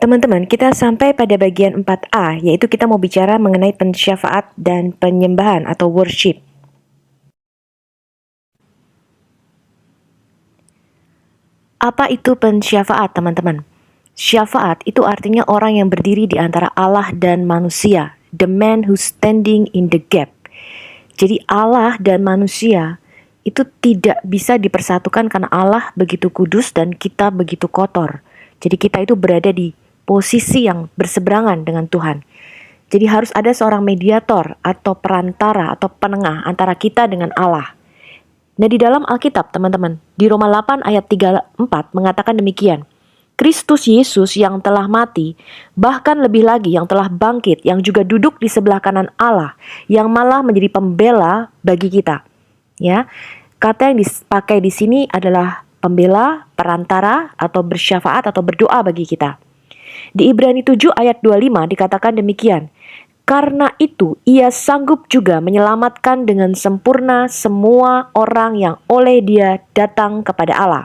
Teman-teman, kita sampai pada bagian 4A, yaitu kita mau bicara mengenai pensyafaat dan penyembahan atau worship. Apa itu pensyafaat, teman-teman? Syafaat itu artinya orang yang berdiri di antara Allah dan manusia, the man who's standing in the gap. Jadi Allah dan manusia itu tidak bisa dipersatukan karena Allah begitu kudus dan kita begitu kotor. Jadi kita itu berada di posisi yang berseberangan dengan Tuhan. Jadi harus ada seorang mediator atau perantara atau penengah antara kita dengan Allah. Nah, di dalam Alkitab, teman-teman, di Roma 8 ayat 34 mengatakan demikian. Kristus Yesus yang telah mati, bahkan lebih lagi yang telah bangkit, yang juga duduk di sebelah kanan Allah, yang malah menjadi pembela bagi kita. Ya, kata yang dipakai di sini adalah pembela, perantara, atau bersyafaat atau berdoa bagi kita. Di Ibrani 7 ayat 25 dikatakan demikian. Karena itu, ia sanggup juga menyelamatkan dengan sempurna semua orang yang oleh dia datang kepada Allah.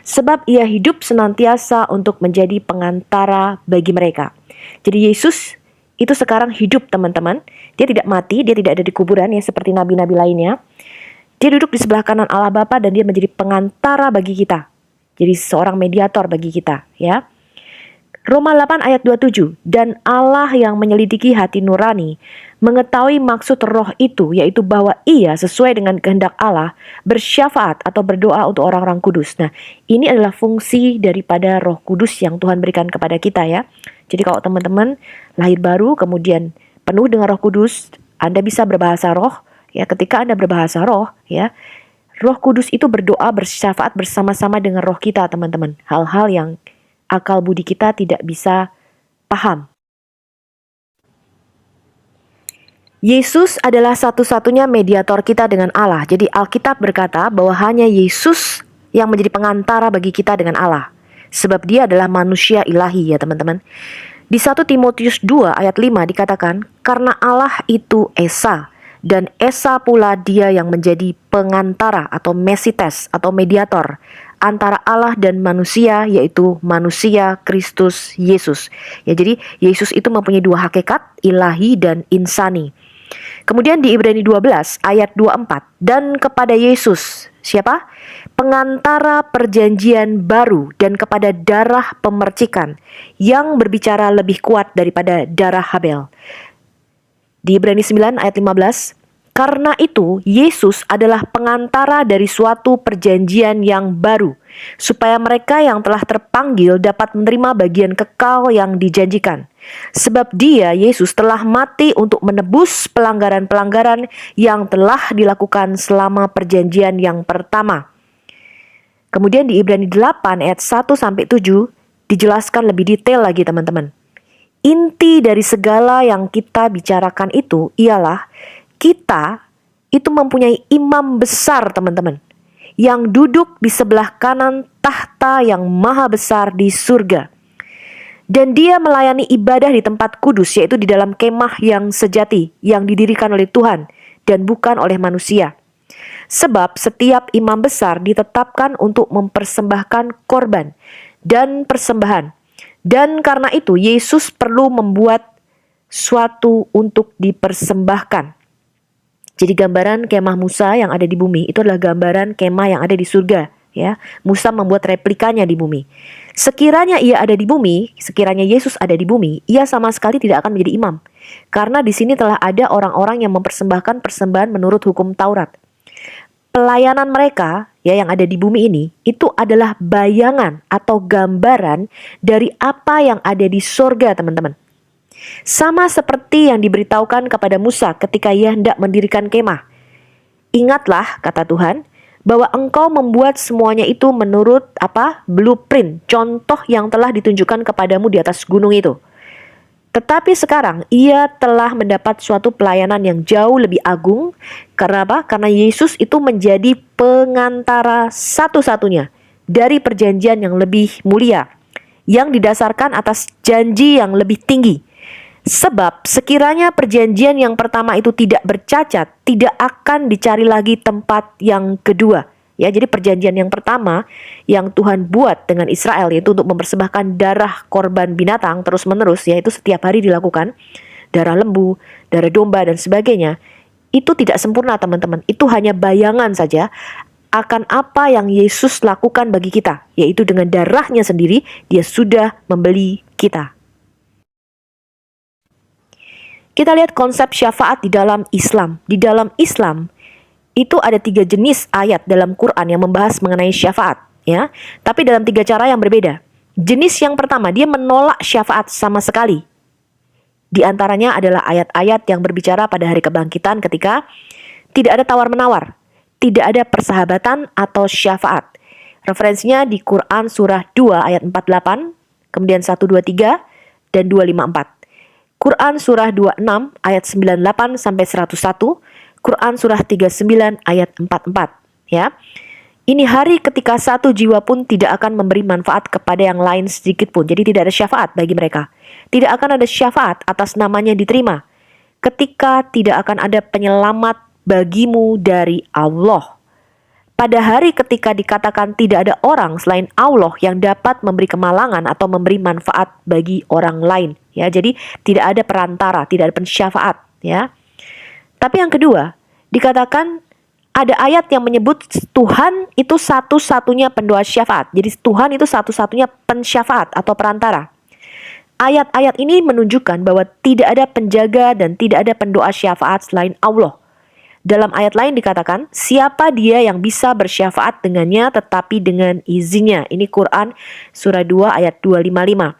Sebab ia hidup senantiasa untuk menjadi pengantara bagi mereka. Jadi Yesus itu sekarang hidup, teman-teman. Dia tidak mati, dia tidak ada di kuburan ya seperti nabi-nabi lainnya. Dia duduk di sebelah kanan Allah Bapa dan dia menjadi pengantara bagi kita. Jadi seorang mediator bagi kita, ya. Roma 8 ayat 27, dan Allah yang menyelidiki hati nurani, mengetahui maksud roh itu, yaitu bahwa ia sesuai dengan kehendak Allah, bersyafaat atau berdoa untuk orang-orang kudus. Nah, ini adalah fungsi daripada roh kudus yang Tuhan berikan kepada kita ya. Jadi kalau teman-teman lahir baru, kemudian penuh dengan roh kudus, Anda bisa berbahasa roh, ya. Ketika Anda berbahasa roh, ya, roh kudus itu berdoa bersyafaat bersama-sama dengan roh kita, teman-teman. Hal-hal yang akal budi kita tidak bisa paham. Yesus adalah satu-satunya mediator kita dengan Allah. Jadi Alkitab berkata bahwa hanya Yesus yang menjadi pengantara bagi kita dengan Allah. Sebab dia adalah manusia ilahi ya teman-teman. Di 1 Timotius 2 ayat 5 dikatakan, karena Allah itu Esa, dan Esa pula dia yang menjadi pengantara atau mesites atau mediator antara Allah dan manusia, yaitu manusia Kristus Yesus. Ya, jadi Yesus itu mempunyai dua hakikat, ilahi dan insani. Kemudian di Ibrani 12 ayat 24, dan kepada Yesus, siapa? Pengantara perjanjian baru dan kepada darah pemercikan yang berbicara lebih kuat daripada darah Habel. Di Ibrani 9 ayat 15, karena itu, Yesus adalah pengantara dari suatu perjanjian yang baru, supaya mereka yang telah terpanggil dapat menerima bagian kekal yang dijanjikan. Sebab dia, Yesus, telah mati untuk menebus pelanggaran-pelanggaran yang telah dilakukan selama perjanjian yang pertama. Kemudian di Ibrani 8 ayat 1-7 dijelaskan lebih detail lagi teman-teman. Inti dari segala yang kita bicarakan itu ialah kita itu mempunyai imam besar teman-teman, yang duduk di sebelah kanan tahta yang maha besar di surga. Dan dia melayani ibadah di tempat kudus, yaitu di dalam kemah yang sejati, yang didirikan oleh Tuhan dan bukan oleh manusia. Sebab setiap imam besar ditetapkan untuk mempersembahkan korban dan persembahan. Dan karena itu Yesus perlu membuat suatu untuk dipersembahkan. Jadi gambaran kemah Musa yang ada di bumi itu adalah gambaran kemah yang ada di surga, ya. Musa membuat replikanya di bumi. Sekiranya ia ada di bumi, sekiranya Yesus ada di bumi, ia sama sekali tidak akan menjadi imam. Karena di sini telah ada orang-orang yang mempersembahkan persembahan menurut hukum Taurat. Pelayanan mereka ya yang ada di bumi ini itu adalah bayangan atau gambaran dari apa yang ada di surga, teman-teman. Sama seperti yang diberitahukan kepada Musa ketika ia hendak mendirikan kemah. Ingatlah, kata Tuhan, bahwa engkau membuat semuanya itu menurut blueprint, contoh yang telah ditunjukkan kepadamu di atas gunung itu. Tetapi sekarang ia telah mendapat suatu pelayanan yang jauh lebih agung. Karena apa? Karena Yesus itu menjadi pengantara satu-satunya dari perjanjian yang lebih mulia, yang didasarkan atas janji yang lebih tinggi. Sebab sekiranya perjanjian yang pertama itu tidak bercacat, tidak akan dicari lagi tempat yang kedua, Ya, jadi perjanjian yang pertama yang Tuhan buat dengan Israel yaitu untuk mempersembahkan darah korban binatang terus-menerus, yaitu setiap hari dilakukan, darah lembu, darah domba dan sebagainya. Itu tidak sempurna, teman-teman. Itu hanya bayangan saja akan apa yang Yesus lakukan bagi kita, yaitu dengan darahnya sendiri dia sudah membeli kita. Kita lihat konsep syafaat di dalam Islam. Di dalam Islam, itu ada 3 jenis ayat dalam Quran yang membahas mengenai syafaat, ya. Tapi dalam 3 cara yang berbeda. Jenis yang pertama, dia menolak syafaat sama sekali. Di antaranya adalah ayat-ayat yang berbicara pada hari kebangkitan ketika tidak ada tawar-menawar, tidak ada persahabatan atau syafaat. Referensinya di Quran surah 2 ayat 48, kemudian 123 dan 254. Quran surah 26 ayat 98 sampai 101, Quran surah 39 ayat 44, ya. Ini hari ketika satu jiwa pun tidak akan memberi manfaat kepada yang lain sedikit pun. Jadi tidak ada syafaat bagi mereka. Tidak akan ada syafaat atas namanya diterima. Ketika tidak akan ada penyelamat bagimu dari Allah. Pada hari ketika dikatakan tidak ada orang selain Allah yang dapat memberi kemalangan atau memberi manfaat bagi orang lain, ya. Jadi tidak ada perantara, tidak ada pensyafaat, ya. Tapi yang kedua, dikatakan ada ayat yang menyebut Tuhan itu satu-satunya pendoa syafaat. Jadi Tuhan itu satu-satunya pensyafaat atau perantara. Ayat-ayat ini menunjukkan bahwa tidak ada penjaga dan tidak ada pendoa syafaat selain Allah. Dalam ayat lain dikatakan, siapa dia yang bisa bersyafaat dengannya tetapi dengan izinnya. Ini Quran surah 2 ayat 255.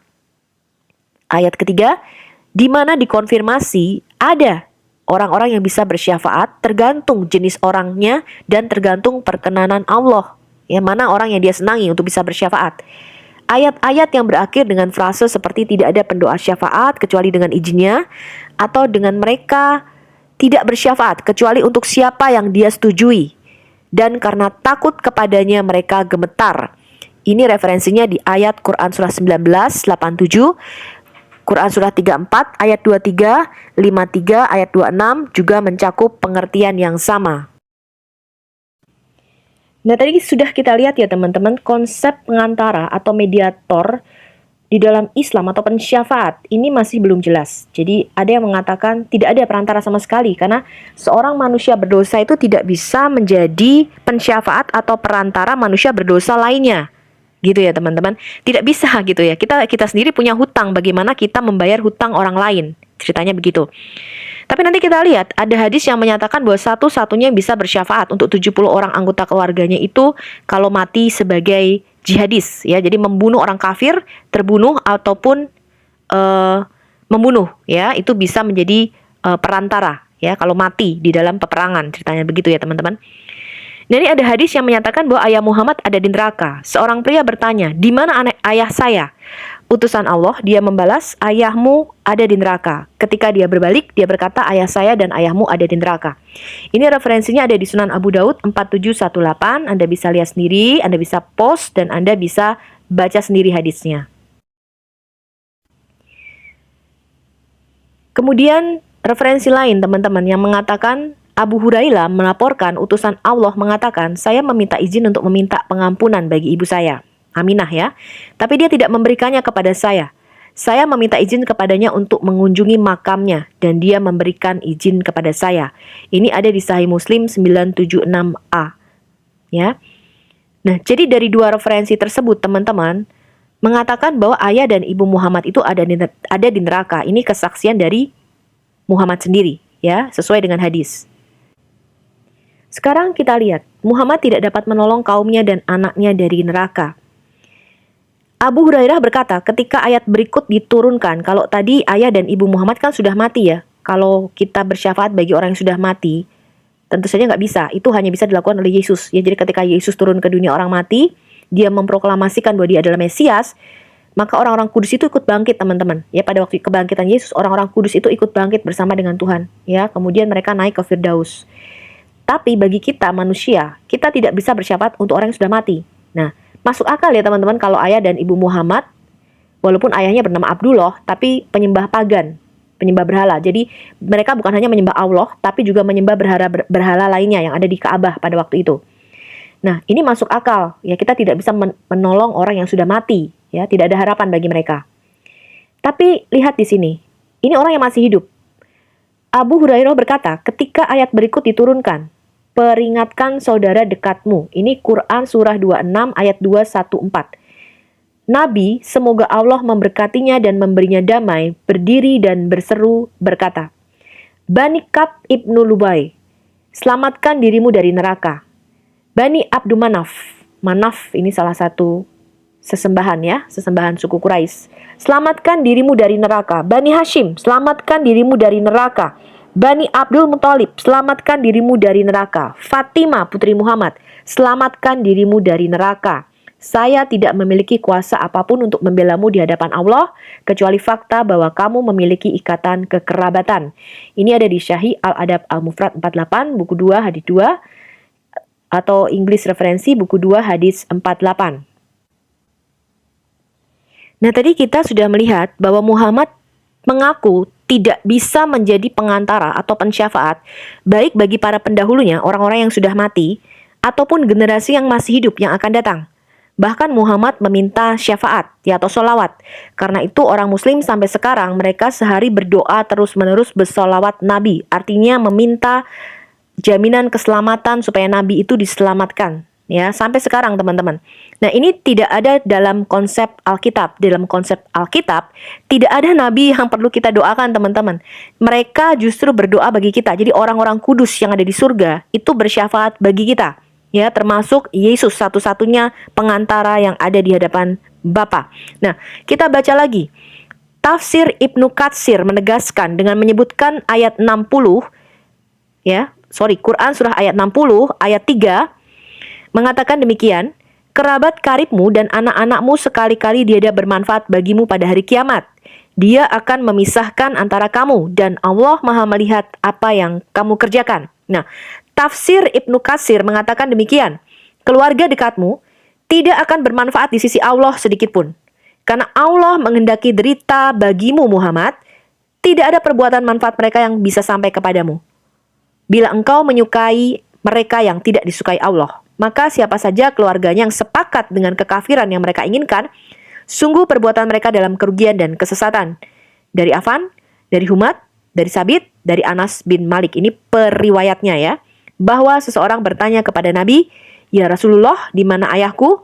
Ayat ketiga, di mana dikonfirmasi ada orang-orang yang bisa bersyafaat tergantung jenis orangnya dan tergantung perkenanan Allah. Yang mana orang yang dia senangi untuk bisa bersyafaat. Ayat-ayat yang berakhir dengan frase seperti tidak ada pendoa syafaat kecuali dengan izinnya, atau dengan mereka tidak bersyafaat kecuali untuk siapa yang dia setujui, dan karena takut kepadanya mereka gemetar. Ini referensinya di ayat Quran surah 19, 87, Quran surah 34, ayat 23, 53, ayat 26 juga mencakup pengertian yang sama. Nah, tadi sudah kita lihat ya teman-teman, konsep pengantara atau mediator di dalam Islam atau pensyafaat ini masih belum jelas. Jadi ada yang mengatakan tidak ada perantara sama sekali karena seorang manusia berdosa itu tidak bisa menjadi pensyafaat atau perantara manusia berdosa lainnya. Gitu ya teman-teman. Tidak bisa gitu ya. Kita sendiri punya hutang, bagaimana kita membayar hutang orang lain. Ceritanya begitu. Tapi nanti kita lihat ada hadis yang menyatakan bahwa satu-satunya yang bisa bersyafaat untuk 70 orang anggota keluarganya itu kalau mati sebagai jihadis, ya. Jadi membunuh orang kafir, terbunuh ataupun membunuh, ya. Itu bisa menjadi perantara, ya, kalau mati di dalam peperangan. Ceritanya begitu ya teman-teman. Nah, ini ada hadis yang menyatakan bahwa ayah Muhammad ada di neraka. Seorang pria bertanya, di mana ayah saya? Utusan Allah, dia membalas, ayahmu ada di neraka. Ketika dia berbalik, dia berkata, ayah saya dan ayahmu ada di neraka. Ini referensinya ada di Sunan Abu Daud 4718. Anda bisa lihat sendiri, Anda bisa post, dan Anda bisa baca sendiri hadisnya. Kemudian referensi lain teman-teman yang mengatakan Abu Hurairah melaporkan utusan Allah mengatakan, saya meminta izin untuk meminta pengampunan bagi ibu saya, Aminah ya. Tapi dia tidak memberikannya kepada saya. Saya meminta izin kepadanya untuk mengunjungi makamnya dan dia memberikan izin kepada saya. Ini ada di Sahih Muslim 976a. Ya. Nah, jadi dari dua referensi tersebut teman-teman mengatakan bahwa ayah dan ibu Muhammad itu ada di neraka. Ini kesaksian dari Muhammad sendiri, ya, sesuai dengan hadis. Sekarang kita lihat, Muhammad tidak dapat menolong kaumnya dan anaknya dari neraka. Abu Hurairah berkata, ketika ayat berikut diturunkan, kalau tadi ayah dan ibu Muhammad kan sudah mati ya. Kalau kita bersyafaat bagi orang yang sudah mati, tentu saja nggak bisa. Itu hanya bisa dilakukan oleh Yesus. Ya, jadi ketika Yesus turun ke dunia orang mati, dia memproklamasikan bahwa dia adalah Mesias, maka orang-orang kudus itu ikut bangkit teman-teman. Ya, pada waktu kebangkitan Yesus, orang-orang kudus itu ikut bangkit bersama dengan Tuhan. Ya, kemudian mereka naik ke Firdaus. Tapi bagi kita manusia, kita tidak bisa bersyafaat untuk orang yang sudah mati. Nah, masuk akal ya teman-teman kalau ayah dan ibu Muhammad, walaupun ayahnya bernama Abdullah, tapi penyembah pagan, penyembah berhala. Jadi mereka bukan hanya menyembah Allah, tapi juga menyembah berhala lainnya yang ada di Ka'bah pada waktu itu. Nah, ini masuk akal. Ya, kita tidak bisa menolong orang yang sudah mati. Ya, tidak ada harapan bagi mereka. Tapi lihat di sini. Ini orang yang masih hidup. Abu Hurairah berkata, ketika ayat berikut diturunkan, peringatkan saudara dekatmu. Ini Quran surah 26 ayat 214. Nabi, semoga Allah memberkatinya dan memberinya damai, berdiri dan berseru berkata, Bani Kab ibnu Lubai, selamatkan dirimu dari neraka. Bani Abdu Manaf, Manaf ini salah satu sesembahan ya, sesembahan suku Quraisy. Selamatkan dirimu dari neraka. Bani Hashim, selamatkan dirimu dari neraka. Bani Abdul Muthalib, selamatkan dirimu dari neraka. Fatimah putri Muhammad, selamatkan dirimu dari neraka. Saya tidak memiliki kuasa apapun untuk membelamu di hadapan Allah, kecuali fakta bahwa kamu memiliki ikatan kekerabatan. Ini ada di Syahih Al-Adab Al-Mufrad 48, buku 2, hadis 2, atau English referensi buku 2, hadis 48. Nah, tadi kita sudah melihat bahwa Muhammad mengaku tidak bisa menjadi pengantara atau pensyafaat, baik bagi para pendahulunya, orang-orang yang sudah mati, ataupun generasi yang masih hidup yang akan datang. Bahkan Muhammad meminta syafaat, ya, atau sholawat. Karena itu orang muslim sampai sekarang mereka sehari berdoa terus-menerus bersolawat Nabi. Artinya meminta jaminan keselamatan supaya Nabi itu diselamatkan. Ya, sampai sekarang teman-teman. Nah, ini tidak ada dalam konsep Alkitab. Dalam konsep Alkitab, tidak ada nabi yang perlu kita doakan, teman-teman. Mereka justru berdoa bagi kita. Jadi orang-orang kudus yang ada di surga itu bersyafaat bagi kita. Ya, termasuk Yesus, satu-satunya pengantara yang ada di hadapan Bapa. Nah, kita baca lagi. Tafsir Ibnu Katsir menegaskan dengan menyebutkan ayat 60, Quran surah ayat 60, ayat 3, mengatakan demikian, kerabat karibmu dan anak-anakmu sekali-kali dia bermanfaat bagimu pada hari kiamat. Dia akan memisahkan antara kamu dan Allah Maha melihat apa yang kamu kerjakan. Nah, tafsir Ibnu Katsir mengatakan demikian, keluarga dekatmu tidak akan bermanfaat di sisi Allah sedikitpun. Karena Allah menghendaki derita bagimu Muhammad, tidak ada perbuatan manfaat mereka yang bisa sampai kepadamu. Bila engkau menyukai mereka yang tidak disukai Allah, maka siapa saja keluarganya yang sepakat dengan kekafiran yang mereka inginkan, sungguh perbuatan mereka dalam kerugian dan kesesatan. Dari Affan, dari Humad, dari Sabit, dari Anas bin Malik. Ini periwayatnya ya. Bahwa seseorang bertanya kepada Nabi, ya Rasulullah, di mana ayahku?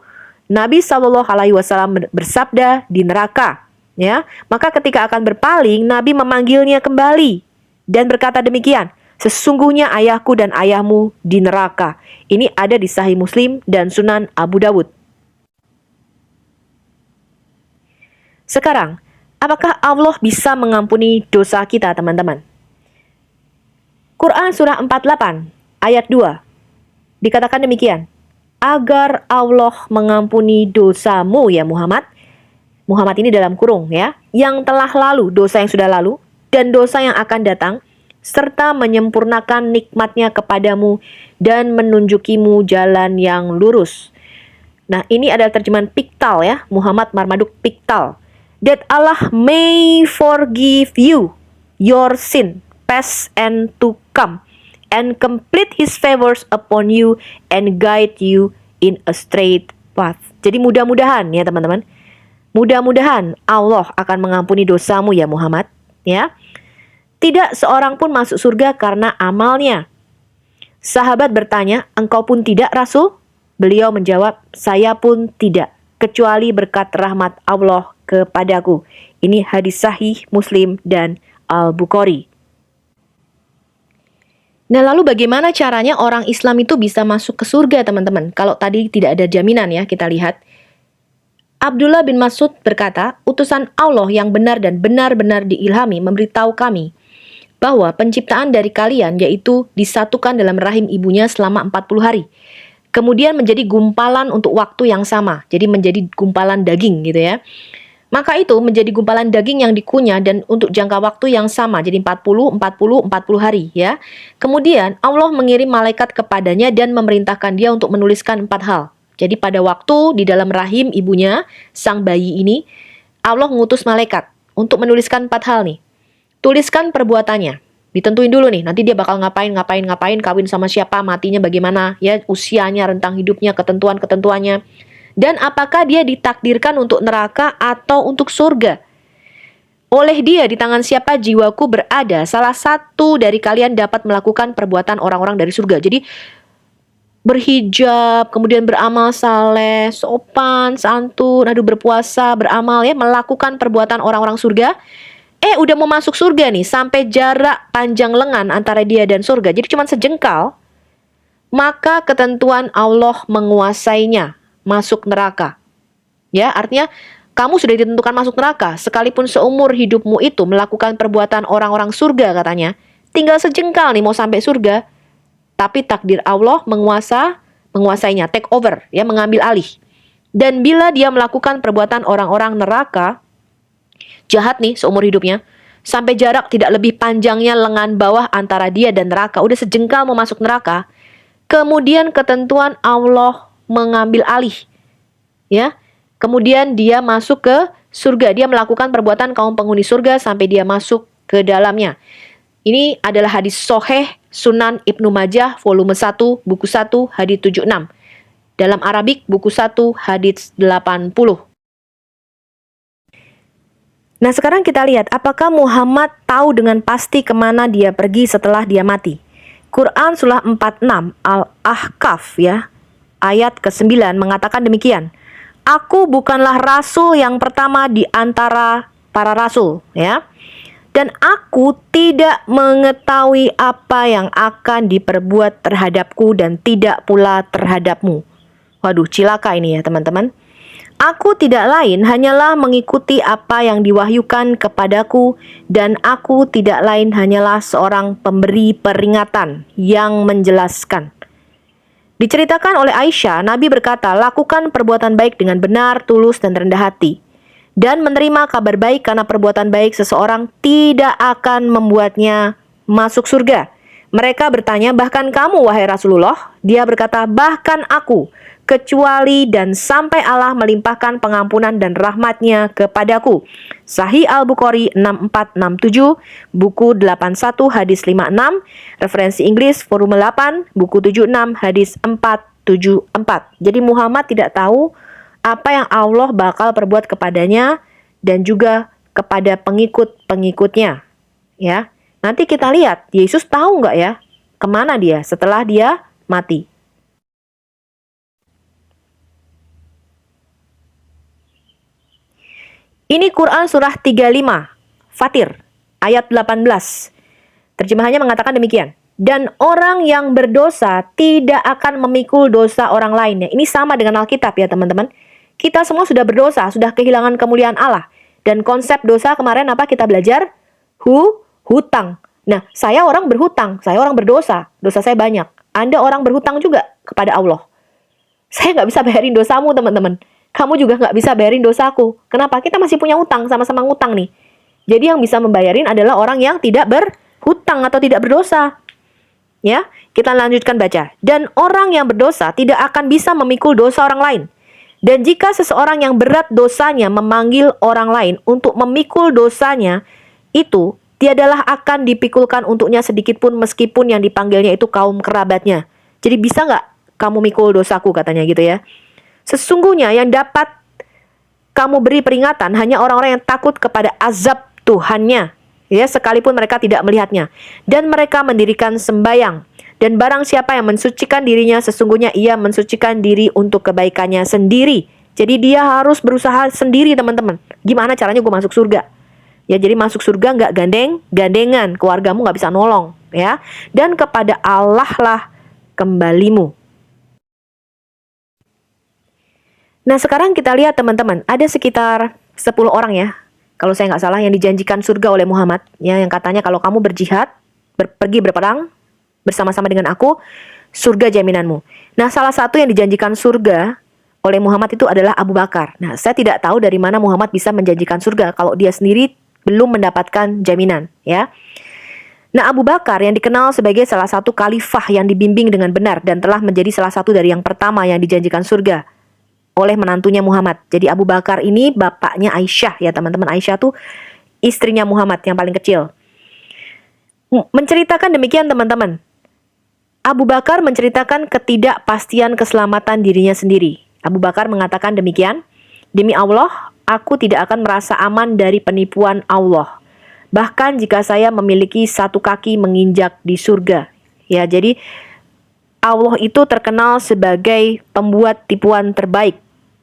Nabi SAW bersabda, di neraka. Ya, maka ketika akan berpaling, Nabi memanggilnya kembali dan berkata demikian, sesungguhnya ayahku dan ayahmu di neraka. Ini ada di Sahih Muslim dan Sunan Abu Dawud. Sekarang, apakah Allah bisa mengampuni dosa kita, teman-teman? Quran surah 48 ayat 2 dikatakan demikian, agar Allah mengampuni dosamu ya Muhammad. Muhammad ini dalam kurung ya, yang telah lalu, dosa yang sudah lalu, dan dosa yang akan datang, serta menyempurnakan nikmatnya kepadamu dan menunjukimu jalan yang lurus. Nah, ini adalah terjemahan Piktal ya, Muhammad Marmaduk Piktal. That Allah may forgive you your sin, past and to come, and complete His favors upon you and guide you in a straight path. Jadi mudah-mudahan ya teman-teman, mudah-mudahan Allah akan mengampuni dosamu ya Muhammad ya. Tidak seorang pun masuk surga karena amalnya. Sahabat bertanya, engkau pun tidak Rasul? Beliau menjawab, saya pun tidak, kecuali berkat rahmat Allah kepadaku. Ini hadis Sahih Muslim dan Al-Bukhari. Nah, lalu bagaimana caranya orang Islam itu bisa masuk ke surga, teman-teman? Kalau tadi tidak ada jaminan ya, kita lihat. Abdullah bin Mas'ud berkata, utusan Allah yang benar dan benar-benar diilhami memberitahu kami bahwa penciptaan dari kalian yaitu disatukan dalam rahim ibunya selama 40 hari. Kemudian menjadi gumpalan untuk waktu yang sama. Jadi menjadi gumpalan daging gitu ya. Maka itu menjadi gumpalan daging yang dikunyah dan untuk jangka waktu yang sama. Jadi 40 hari ya. Kemudian Allah mengirim malaikat kepadanya dan memerintahkan dia untuk menuliskan 4 hal. Jadi pada waktu di dalam rahim ibunya, sang bayi ini, Allah mengutus malaikat untuk menuliskan 4 hal nih. Tuliskan perbuatannya. Ditentuin dulu nih, nanti dia bakal ngapain, kawin sama siapa, matinya bagaimana, ya, usianya, rentang hidupnya, ketentuan-ketentuannya. Dan apakah dia ditakdirkan untuk neraka atau untuk surga? Oleh dia di tangan siapa jiwaku berada, salah satu dari kalian dapat melakukan perbuatan orang-orang dari surga. Jadi berhijab, kemudian beramal saleh, sopan, santun, berpuasa, beramal, ya, melakukan perbuatan orang-orang surga. Udah mau masuk surga nih, sampai jarak panjang lengan antara dia dan surga, jadi cuma sejengkal, maka ketentuan Allah menguasainya masuk neraka. Ya, artinya kamu sudah ditentukan masuk neraka, sekalipun seumur hidupmu itu melakukan perbuatan orang-orang surga katanya, tinggal sejengkal nih mau sampai surga, tapi takdir Allah menguasainya, take over, ya, mengambil alih. Dan bila dia melakukan perbuatan orang-orang neraka, jahat nih seumur hidupnya, sampai jarak tidak lebih panjangnya lengan bawah antara dia dan neraka, udah sejengkal mau masuk neraka, kemudian ketentuan Allah mengambil alih, ya, kemudian dia masuk ke surga, dia melakukan perbuatan kaum penghuni surga sampai dia masuk ke dalamnya. Ini adalah hadis Sahih Sunan Ibnu Majah volume 1 buku 1 hadis 76. Dalam Arabik buku 1 hadis 80. Nah, sekarang kita lihat apakah Muhammad tahu dengan pasti kemana dia pergi setelah dia mati. Quran surah 46 Al-Ahqaf, ya, ayat ke-9 mengatakan demikian. Aku bukanlah rasul yang pertama di antara para rasul, ya. Dan aku tidak mengetahui apa yang akan diperbuat terhadapku dan tidak pula terhadapmu. Waduh, cilaka ini ya teman-teman. Aku tidak lain hanyalah mengikuti apa yang diwahyukan kepadaku, dan aku tidak lain hanyalah seorang pemberi peringatan yang menjelaskan. Diceritakan oleh Aisyah, Nabi berkata, lakukan perbuatan baik dengan benar, tulus, dan rendah hati. Dan menerima kabar baik karena perbuatan baik seseorang tidak akan membuatnya masuk surga. Mereka bertanya, bahkan kamu wahai Rasulullah? Dia berkata, bahkan aku, kecuali dan sampai Allah melimpahkan pengampunan dan rahmatnya kepadaku. Sahih Al-Bukhari 6467, buku 81 hadis 56, referensi Inggris volume 8, buku 76 hadis 474. Jadi Muhammad tidak tahu apa yang Allah bakal perbuat kepadanya dan juga kepada pengikut-pengikutnya. Ya, nanti kita lihat Yesus tahu nggak ya kemana dia setelah dia mati. Ini Quran surah 35, Fatir, ayat 18. Terjemahannya mengatakan demikian. Dan orang yang berdosa tidak akan memikul dosa orang lainnya. Ini sama dengan Alkitab ya teman-teman. Kita semua sudah berdosa, sudah kehilangan kemuliaan Allah. Dan konsep dosa kemarin apa kita belajar? Hutang. Nah, saya orang berhutang, saya orang berdosa. Dosa saya banyak. Anda orang berhutang juga kepada Allah. Saya nggak bisa bayarin dosamu teman-teman. Kamu juga nggak bisa bayarin dosaku. Kenapa? Kita masih punya utang, sama-sama ngutang nih. Jadi yang bisa membayarin adalah orang yang tidak berhutang atau tidak berdosa. Ya, kita lanjutkan baca. Dan orang yang berdosa tidak akan bisa memikul dosa orang lain. Dan jika seseorang yang berat dosanya memanggil orang lain untuk memikul dosanya, itu tiadalah akan dipikulkan untuknya sedikit pun meskipun yang dipanggilnya itu kaum kerabatnya. Jadi bisa nggak kamu mikul dosaku katanya gitu ya. Sesungguhnya yang dapat kamu beri peringatan hanya orang-orang yang takut kepada azab Tuhannya, ya, sekalipun mereka tidak melihatnya. Dan mereka mendirikan sembayang. Dan barang siapa yang mensucikan dirinya, sesungguhnya ia mensucikan diri untuk kebaikannya sendiri. Jadi dia harus berusaha sendiri teman-teman. Gimana caranya gue masuk surga? Ya, jadi masuk surga nggak gandengan, keluargamu nggak bisa nolong, ya. Dan kepada Allah lah kembalimu. Nah, sekarang kita lihat teman-teman, ada sekitar 10 orang ya, kalau saya nggak salah, yang dijanjikan surga oleh Muhammad, ya, yang katanya kalau kamu berjihad, pergi berperang bersama-sama dengan aku, surga jaminanmu. Nah, salah satu yang dijanjikan surga oleh Muhammad itu adalah Abu Bakar. Nah, saya tidak tahu dari mana Muhammad bisa menjanjikan surga kalau dia sendiri belum mendapatkan jaminan, ya. Nah, Abu Bakar yang dikenal sebagai salah satu khalifah yang dibimbing dengan benar dan telah menjadi salah satu dari yang pertama yang dijanjikan surga oleh menantunya Muhammad. Jadi Abu Bakar ini bapaknya Aisyah ya teman-teman. Aisyah tuh istrinya Muhammad yang paling kecil. menceritakan demikian teman-teman. Abu Bakar menceritakan ketidakpastian keselamatan dirinya sendiri. Abu Bakar mengatakan demikian, "Demi Allah, aku tidak akan merasa aman dari penipuan Allah. Bahkan jika saya memiliki satu kaki menginjak di surga." Ya, jadi Allah itu terkenal sebagai pembuat tipuan terbaik,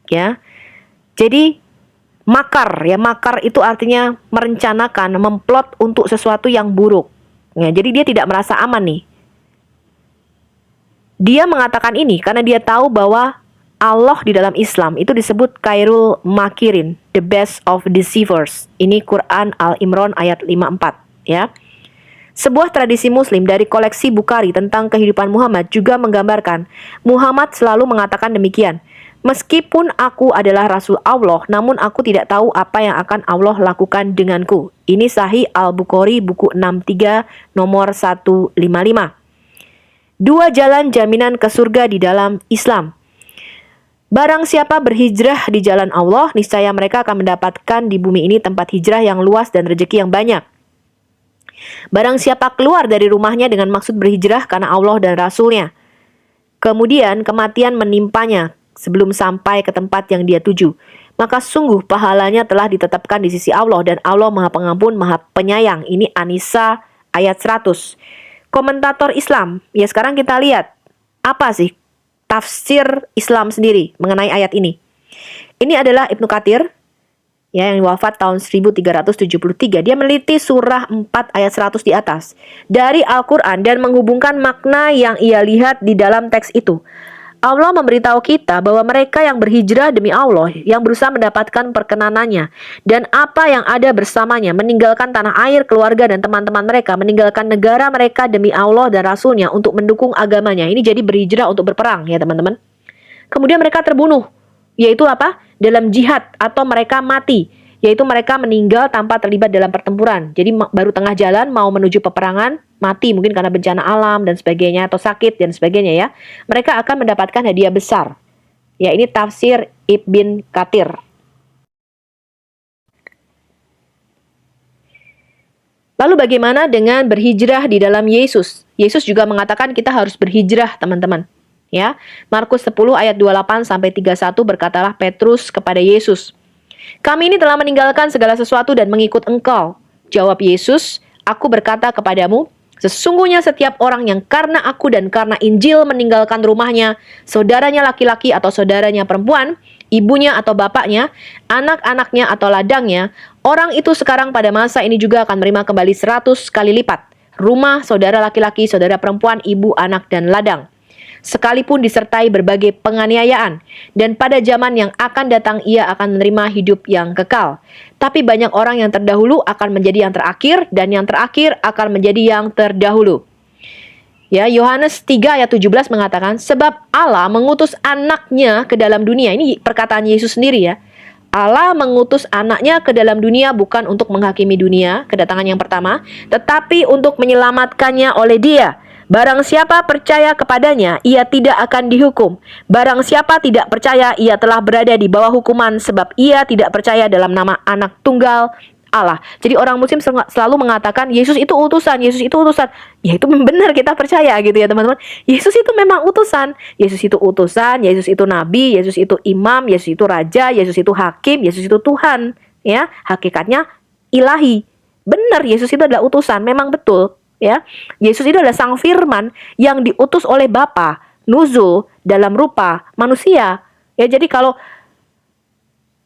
ya. Jadi makar itu artinya merencanakan, memplot untuk sesuatu yang buruk. Ya, jadi dia tidak merasa aman nih. Dia mengatakan ini karena dia tahu bahwa Allah di dalam Islam itu disebut Khairul Makirin, the best of deceivers. Ini Quran Al-Imran ayat 54, ya. Sebuah tradisi muslim dari koleksi Bukhari tentang kehidupan Muhammad juga menggambarkan Muhammad selalu mengatakan demikian, "Meskipun aku adalah Rasul Allah, namun aku tidak tahu apa yang akan Allah lakukan denganku." Ini Sahih Al-Bukhari buku 63 nomor 155. Dua jalan jaminan ke surga di dalam Islam. Barang siapa berhijrah di jalan Allah, niscaya mereka akan mendapatkan di bumi ini tempat hijrah yang luas dan rezeki yang banyak. Barang siapa keluar dari rumahnya dengan maksud berhijrah karena Allah dan Rasul-Nya, kemudian kematian menimpanya sebelum sampai ke tempat yang dia tuju, maka sungguh pahalanya telah ditetapkan di sisi Allah dan Allah Maha Pengampun, Maha Penyayang. Ini An-Nisa ayat 100. Komentator Islam, ya sekarang kita lihat apa sih tafsir Islam sendiri mengenai ayat ini. Ini adalah Ibnu Katsir, ya, yang wafat tahun 1373. Dia meneliti surah 4 ayat 100 di atas dari Al-Quran dan menghubungkan makna yang ia lihat di dalam teks itu. Allah memberitahu kita bahwa mereka yang berhijrah demi Allah, yang berusaha mendapatkan perkenanannya dan apa yang ada bersamanya, meninggalkan tanah air, keluarga dan teman-teman mereka, meninggalkan negara mereka demi Allah dan Rasul-Nya untuk mendukung agamanya. Ini jadi berhijrah untuk berperang, ya teman-teman. Kemudian mereka terbunuh, yaitu apa? Dalam jihad, atau mereka mati, yaitu mereka meninggal tanpa terlibat dalam pertempuran. Jadi baru tengah jalan mau menuju peperangan, mati mungkin karena bencana alam dan sebagainya, atau sakit dan sebagainya, ya. Mereka akan mendapatkan hadiah besar. Ya, ini tafsir Ibn Katsir. Lalu bagaimana dengan berhijrah di dalam Yesus? Yesus juga mengatakan kita harus berhijrah, teman-teman. Ya, Markus 10 ayat 28 sampai 31 berkatalah Petrus kepada Yesus, "Kami ini telah meninggalkan segala sesuatu dan mengikut Engkau." Jawab Yesus, "Aku berkata kepadamu, sesungguhnya setiap orang yang karena aku dan karena Injil meninggalkan rumahnya, saudaranya laki-laki atau saudaranya perempuan, ibunya atau bapaknya, anak-anaknya atau ladangnya, orang itu sekarang pada masa ini juga akan menerima kembali 100 kali lipat. Rumah, saudara laki-laki, saudara perempuan, ibu, anak, dan ladang. Sekalipun disertai berbagai penganiayaan, dan pada zaman yang akan datang ia akan menerima hidup yang kekal. Tapi banyak orang yang terdahulu akan menjadi yang terakhir, dan yang terakhir akan menjadi yang terdahulu." Ya, Yohanes 3 ayat 17 mengatakan, "Sebab Allah mengutus anaknya ke dalam dunia." Ini perkataan Yesus sendiri, ya. Allah mengutus anaknya ke dalam dunia bukan untuk menghakimi dunia, kedatangan yang pertama, tetapi untuk menyelamatkannya oleh Dia. Barang siapa percaya kepadanya, ia tidak akan dihukum. Barang siapa tidak percaya, ia telah berada di bawah hukuman sebab ia tidak percaya dalam nama Anak Tunggal Allah. Jadi orang muslim selalu mengatakan Yesus itu utusan, Yesus itu utusan. Ya itu benar, kita percaya gitu ya teman-teman. Yesus itu memang utusan. Yesus itu utusan, Yesus itu nabi, Yesus itu imam, Yesus itu raja, Yesus itu hakim, Yesus itu Tuhan. Ya, hakikatnya ilahi. Benar, Yesus itu adalah utusan, memang betul. Ya, Yesus itu adalah sang firman yang diutus oleh Bapa, nuzul dalam rupa manusia. Ya, jadi kalau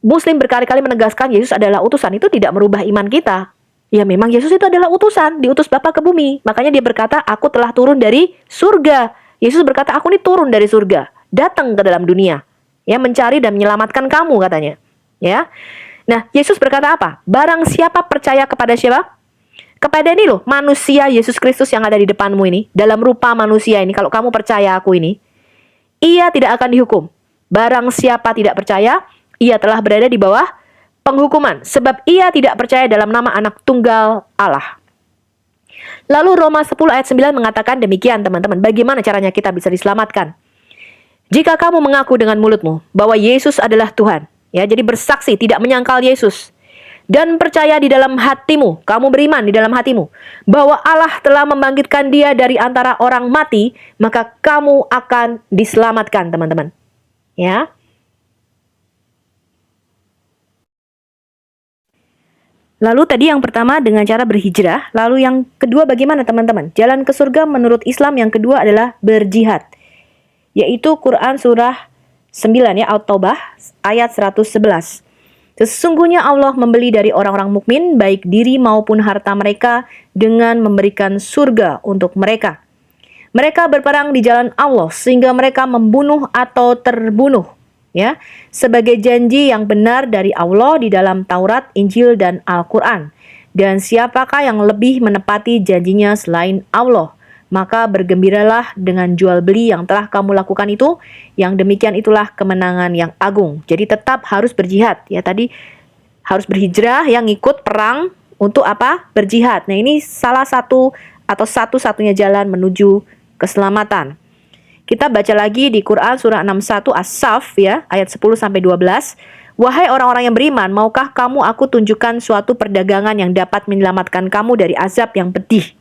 Muslim berkali-kali menegaskan Yesus adalah utusan, itu tidak merubah iman kita. Ya, memang Yesus itu adalah utusan, diutus Bapa ke bumi. Makanya dia berkata, "Aku telah turun dari surga." Yesus berkata, "Aku ini turun dari surga, datang ke dalam dunia, ya, mencari dan menyelamatkan kamu," katanya. Ya. Nah, Yesus berkata apa? Barang siapa percaya kepada siapa? Kepada ini loh, manusia Yesus Kristus yang ada di depanmu ini, dalam rupa manusia ini, kalau kamu percaya aku ini, ia tidak akan dihukum. Barang siapa tidak percaya, ia telah berada di bawah penghukuman, sebab ia tidak percaya dalam nama Anak Tunggal Allah. Lalu Roma 10 ayat 9 mengatakan demikian, teman-teman. Bagaimana caranya kita bisa diselamatkan? Jika kamu mengaku dengan mulutmu bahwa Yesus adalah Tuhan, ya, jadi bersaksi tidak menyangkal Yesus, dan percaya di dalam hatimu, kamu beriman di dalam hatimu, bahwa Allah telah membangkitkan dia dari antara orang mati, maka kamu akan diselamatkan, teman-teman. Ya. Lalu tadi yang pertama dengan cara berhijrah, lalu yang kedua bagaimana teman-teman? Jalan ke surga menurut Islam yang kedua adalah berjihad. Yaitu Quran surah 9 ya, At-Taubah ayat 111. Sesungguhnya Allah membeli dari orang-orang mukmin baik diri maupun harta mereka dengan memberikan surga untuk mereka. Mereka berperang di jalan Allah sehingga mereka membunuh atau terbunuh, ya, sebagai janji yang benar dari Allah di dalam Taurat, Injil, dan Al-Quran. Dan siapakah yang lebih menepati janjinya selain Allah? Maka bergembiralah dengan jual beli yang telah kamu lakukan itu, yang demikian itulah kemenangan yang agung. Jadi tetap harus berjihad, ya, tadi harus berhijrah, yang ikut perang untuk apa? Berjihad. Nah, ini salah satu atau satu-satunya jalan menuju keselamatan. Kita baca lagi di Quran surah 61 As-Saff ya, ayat 10 sampai 12. Wahai orang-orang yang beriman, maukah kamu aku tunjukkan suatu perdagangan yang dapat menyelamatkan kamu dari azab yang pedih?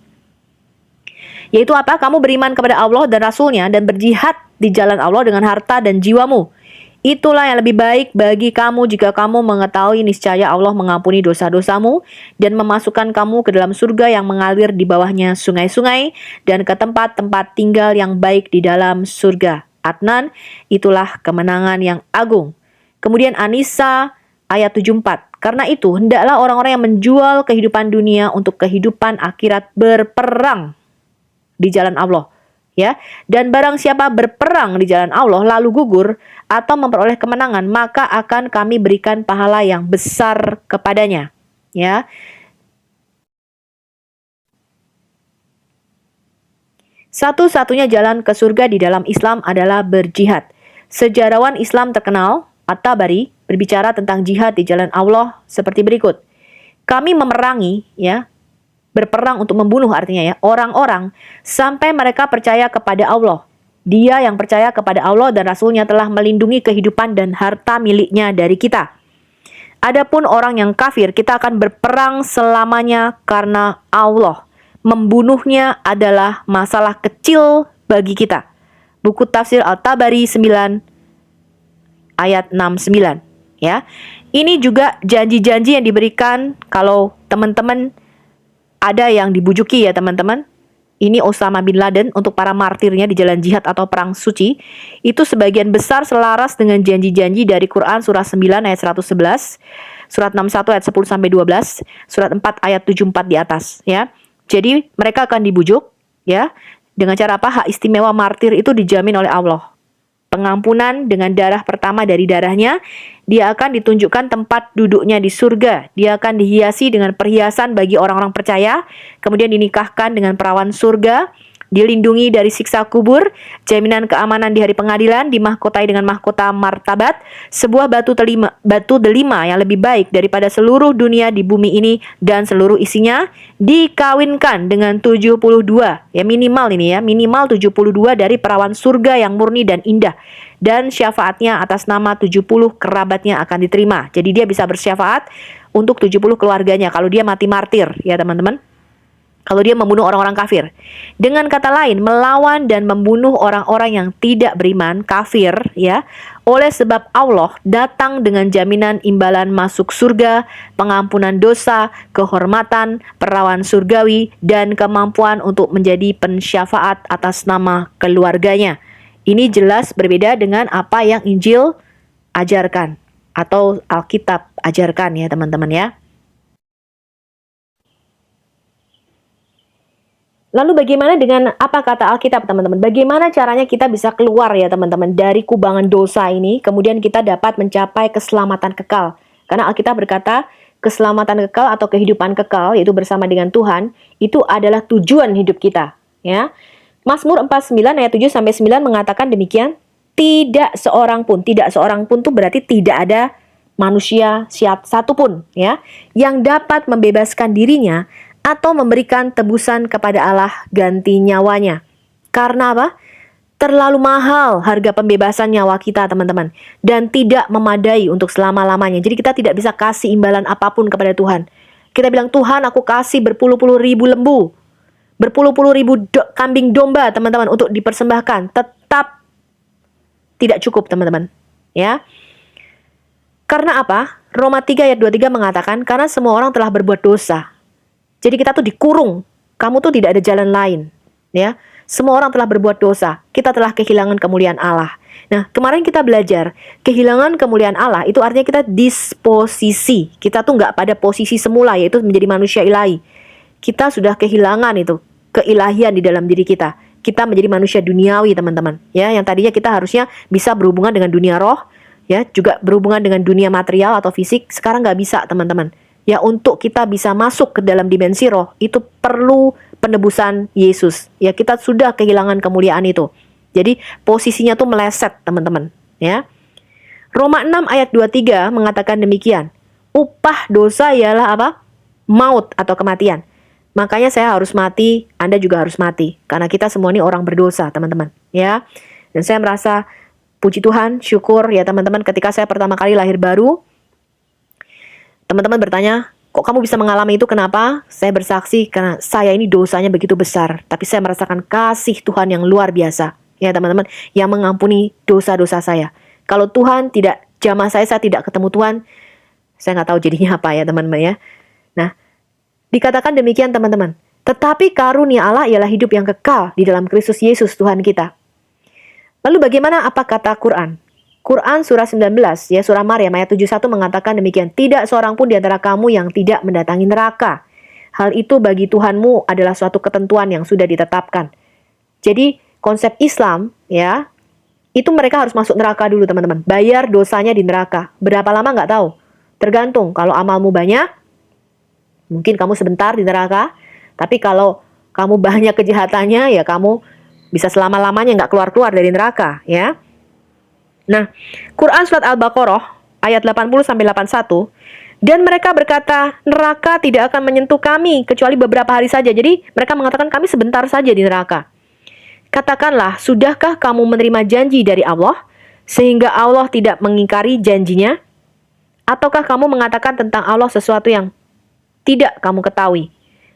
Yaitu apa? Kamu beriman kepada Allah dan Rasul-Nya dan berjihad di jalan Allah dengan harta dan jiwamu. Itulah yang lebih baik bagi kamu jika kamu mengetahui niscaya Allah mengampuni dosa-dosamu dan memasukkan kamu ke dalam surga yang mengalir di bawahnya sungai-sungai dan ke tempat-tempat tinggal yang baik di dalam surga. Adnan, itulah kemenangan yang agung. Kemudian An-Nisa ayat 74. Karena itu, hendaklah orang-orang yang menjual kehidupan dunia untuk kehidupan akhirat berperang di jalan Allah, ya. Dan barang siapa berperang di jalan Allah lalu gugur atau memperoleh kemenangan, maka akan kami berikan pahala yang besar kepadanya, ya. Satu-satunya jalan ke surga di dalam Islam adalah berjihad. Sejarawan Islam terkenal, At-Tabari, berbicara tentang jihad di jalan Allah seperti berikut. Kami memerangi, ya, berperang untuk membunuh artinya ya, orang-orang sampai mereka percaya kepada Allah. Dia yang percaya kepada Allah dan Rasul-Nya telah melindungi kehidupan dan harta miliknya dari kita. Adapun orang yang kafir, kita akan berperang selamanya karena Allah. Membunuhnya adalah masalah kecil bagi kita. Buku tafsir Al-Tabari 9 ayat 69 ya. Ini juga janji-janji yang diberikan kalau teman-teman ada yang dibujuki ya teman-teman. Ini Osama bin Laden untuk para martirnya di jalan jihad atau perang suci. Itu sebagian besar selaras dengan janji-janji dari Quran surah 9 ayat 111, surat 61 ayat 10 sampai 12, surat 4 ayat 74 di atas ya. Jadi mereka akan dibujuk ya. Dengan cara apa? Hak istimewa martir itu dijamin oleh Allah. Pengampunan dengan darah pertama dari darahnya, dia akan ditunjukkan tempat duduknya di surga. Dia akan dihiasi dengan perhiasan bagi orang-orang percaya, kemudian dinikahkan dengan perawan surga, dilindungi dari siksa kubur, jaminan keamanan di hari pengadilan, dimahkotai dengan mahkota martabat, sebuah batu delima yang lebih baik daripada seluruh dunia di bumi ini dan seluruh isinya, dikawinkan dengan 72, ya minimal ini ya, minimal 72 dari perawan surga yang murni dan indah. Dan syafaatnya atas nama 70 kerabatnya akan diterima. Jadi dia bisa bersyafaat untuk 70 keluarganya kalau dia mati martir ya teman-teman. Kalau dia membunuh orang-orang kafir. Dengan kata lain, melawan dan membunuh orang-orang yang tidak beriman, kafir, ya. Oleh sebab Allah datang dengan jaminan imbalan masuk surga, pengampunan dosa, kehormatan, perawan surgawi, dan kemampuan untuk menjadi pensyafaat atas nama keluarganya. Ini jelas berbeda dengan apa yang Injil ajarkan atau Alkitab ajarkan ya teman-teman ya. Lalu bagaimana dengan apa kata Alkitab teman-teman? Bagaimana caranya kita bisa keluar ya teman-teman dari kubangan dosa ini, kemudian kita dapat mencapai keselamatan kekal. Karena Alkitab berkata, keselamatan kekal atau kehidupan kekal, yaitu bersama dengan Tuhan, itu adalah tujuan hidup kita. Ya. Mazmur 49 ayat 7 sampai 9 mengatakan demikian, tidak seorang pun itu berarti tidak ada manusia satu pun ya yang dapat membebaskan dirinya atau memberikan tebusan kepada Allah ganti nyawanya. Karena apa? Terlalu mahal harga pembebasan nyawa kita, teman-teman. Dan tidak memadai untuk selama-lamanya. Jadi kita tidak bisa kasih imbalan apapun kepada Tuhan. Kita bilang, Tuhan, aku kasih berpuluh-puluh ribu lembu, berpuluh-puluh ribu kambing domba, teman-teman, untuk dipersembahkan. Tetap tidak cukup, teman-teman. Ya. Karena apa? Roma 3 ayat 23 mengatakan, karena semua orang telah berbuat dosa. Jadi kita tuh dikurung. Kamu tuh tidak ada jalan lain. Ya. Semua orang telah berbuat dosa. Kita telah kehilangan kemuliaan Allah. Nah, kemarin kita belajar, kehilangan kemuliaan Allah itu artinya kita disposisi. Kita tuh nggak pada posisi semula, yaitu menjadi manusia ilahi. Kita sudah kehilangan itu, keilahian di dalam diri kita. Kita menjadi manusia duniawi, teman-teman. Ya, yang tadinya kita harusnya bisa berhubungan dengan dunia roh, ya, juga berhubungan dengan dunia material atau fisik. Sekarang nggak bisa, teman-teman. Ya, untuk kita bisa masuk ke dalam dimensi roh, itu perlu penebusan Yesus. Ya, kita sudah kehilangan kemuliaan itu. Jadi posisinya tuh meleset, teman-teman, ya. Roma 6 ayat 23 mengatakan demikian. Upah dosa ialah apa? Maut atau kematian. Makanya saya harus mati, Anda juga harus mati. Karena kita semua ini orang berdosa, teman-teman, ya. Dan saya merasa puji Tuhan, syukur ya teman-teman, ketika saya pertama kali lahir baru, teman-teman bertanya, kok kamu bisa mengalami itu, kenapa? Saya bersaksi karena saya ini dosanya begitu besar. Tapi saya merasakan kasih Tuhan yang luar biasa. Ya teman-teman, yang mengampuni dosa-dosa saya. Kalau Tuhan tidak jamah saya tidak ketemu Tuhan, saya nggak tahu jadinya apa ya teman-teman ya. Nah, dikatakan demikian teman-teman. Tetapi karunia Allah ialah hidup yang kekal di dalam Kristus Yesus Tuhan kita. Lalu bagaimana apa kata Quran? Quran surah 19, ya surah Maryam ayat 71 mengatakan demikian. Tidak seorang pun di antara kamu yang tidak mendatangi neraka. Hal itu bagi Tuhanmu adalah suatu ketentuan yang sudah ditetapkan. Jadi konsep Islam ya, itu mereka harus masuk neraka dulu teman-teman. Bayar dosanya di neraka. Berapa lama nggak tahu. Tergantung, kalau amalmu banyak, mungkin kamu sebentar di neraka. Tapi kalau kamu banyak kejahatannya, ya kamu bisa selama-lamanya nggak keluar-keluar dari neraka ya. Nah, Quran surat Al-Baqarah ayat 80-81, dan mereka berkata, neraka tidak akan menyentuh kami kecuali beberapa hari saja. Jadi mereka mengatakan kami sebentar saja di neraka. Katakanlah, sudahkah kamu menerima janji dari Allah sehingga Allah tidak mengingkari janjinya? Ataukah kamu mengatakan tentang Allah sesuatu yang tidak kamu ketahui?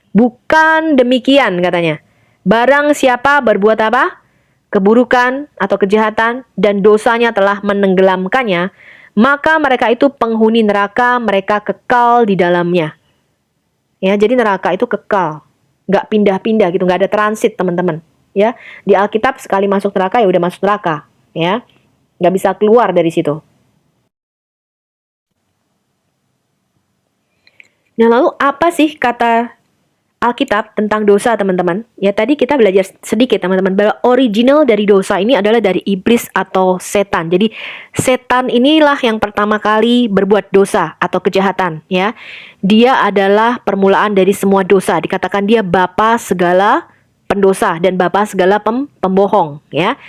Bukan demikian katanya. Barang siapa berbuat apa? Keburukan atau kejahatan dan dosanya telah menenggelamkannya, maka mereka itu penghuni neraka, mereka kekal di dalamnya. Ya, jadi neraka itu kekal, nggak pindah-pindah gitu, nggak ada transit teman-teman. Ya, di Alkitab sekali masuk neraka ya udah masuk neraka, ya, nggak bisa keluar dari situ. Nah, lalu apa sih kata Alkitab tentang dosa teman-teman? Ya tadi kita belajar sedikit teman-teman bahwa original dari dosa ini adalah dari iblis atau setan. Jadi setan inilah yang pertama kali berbuat dosa atau kejahatan ya. Dia adalah permulaan dari semua dosa. Dikatakan dia bapa segala pendosa dan bapa segala pembohong ya.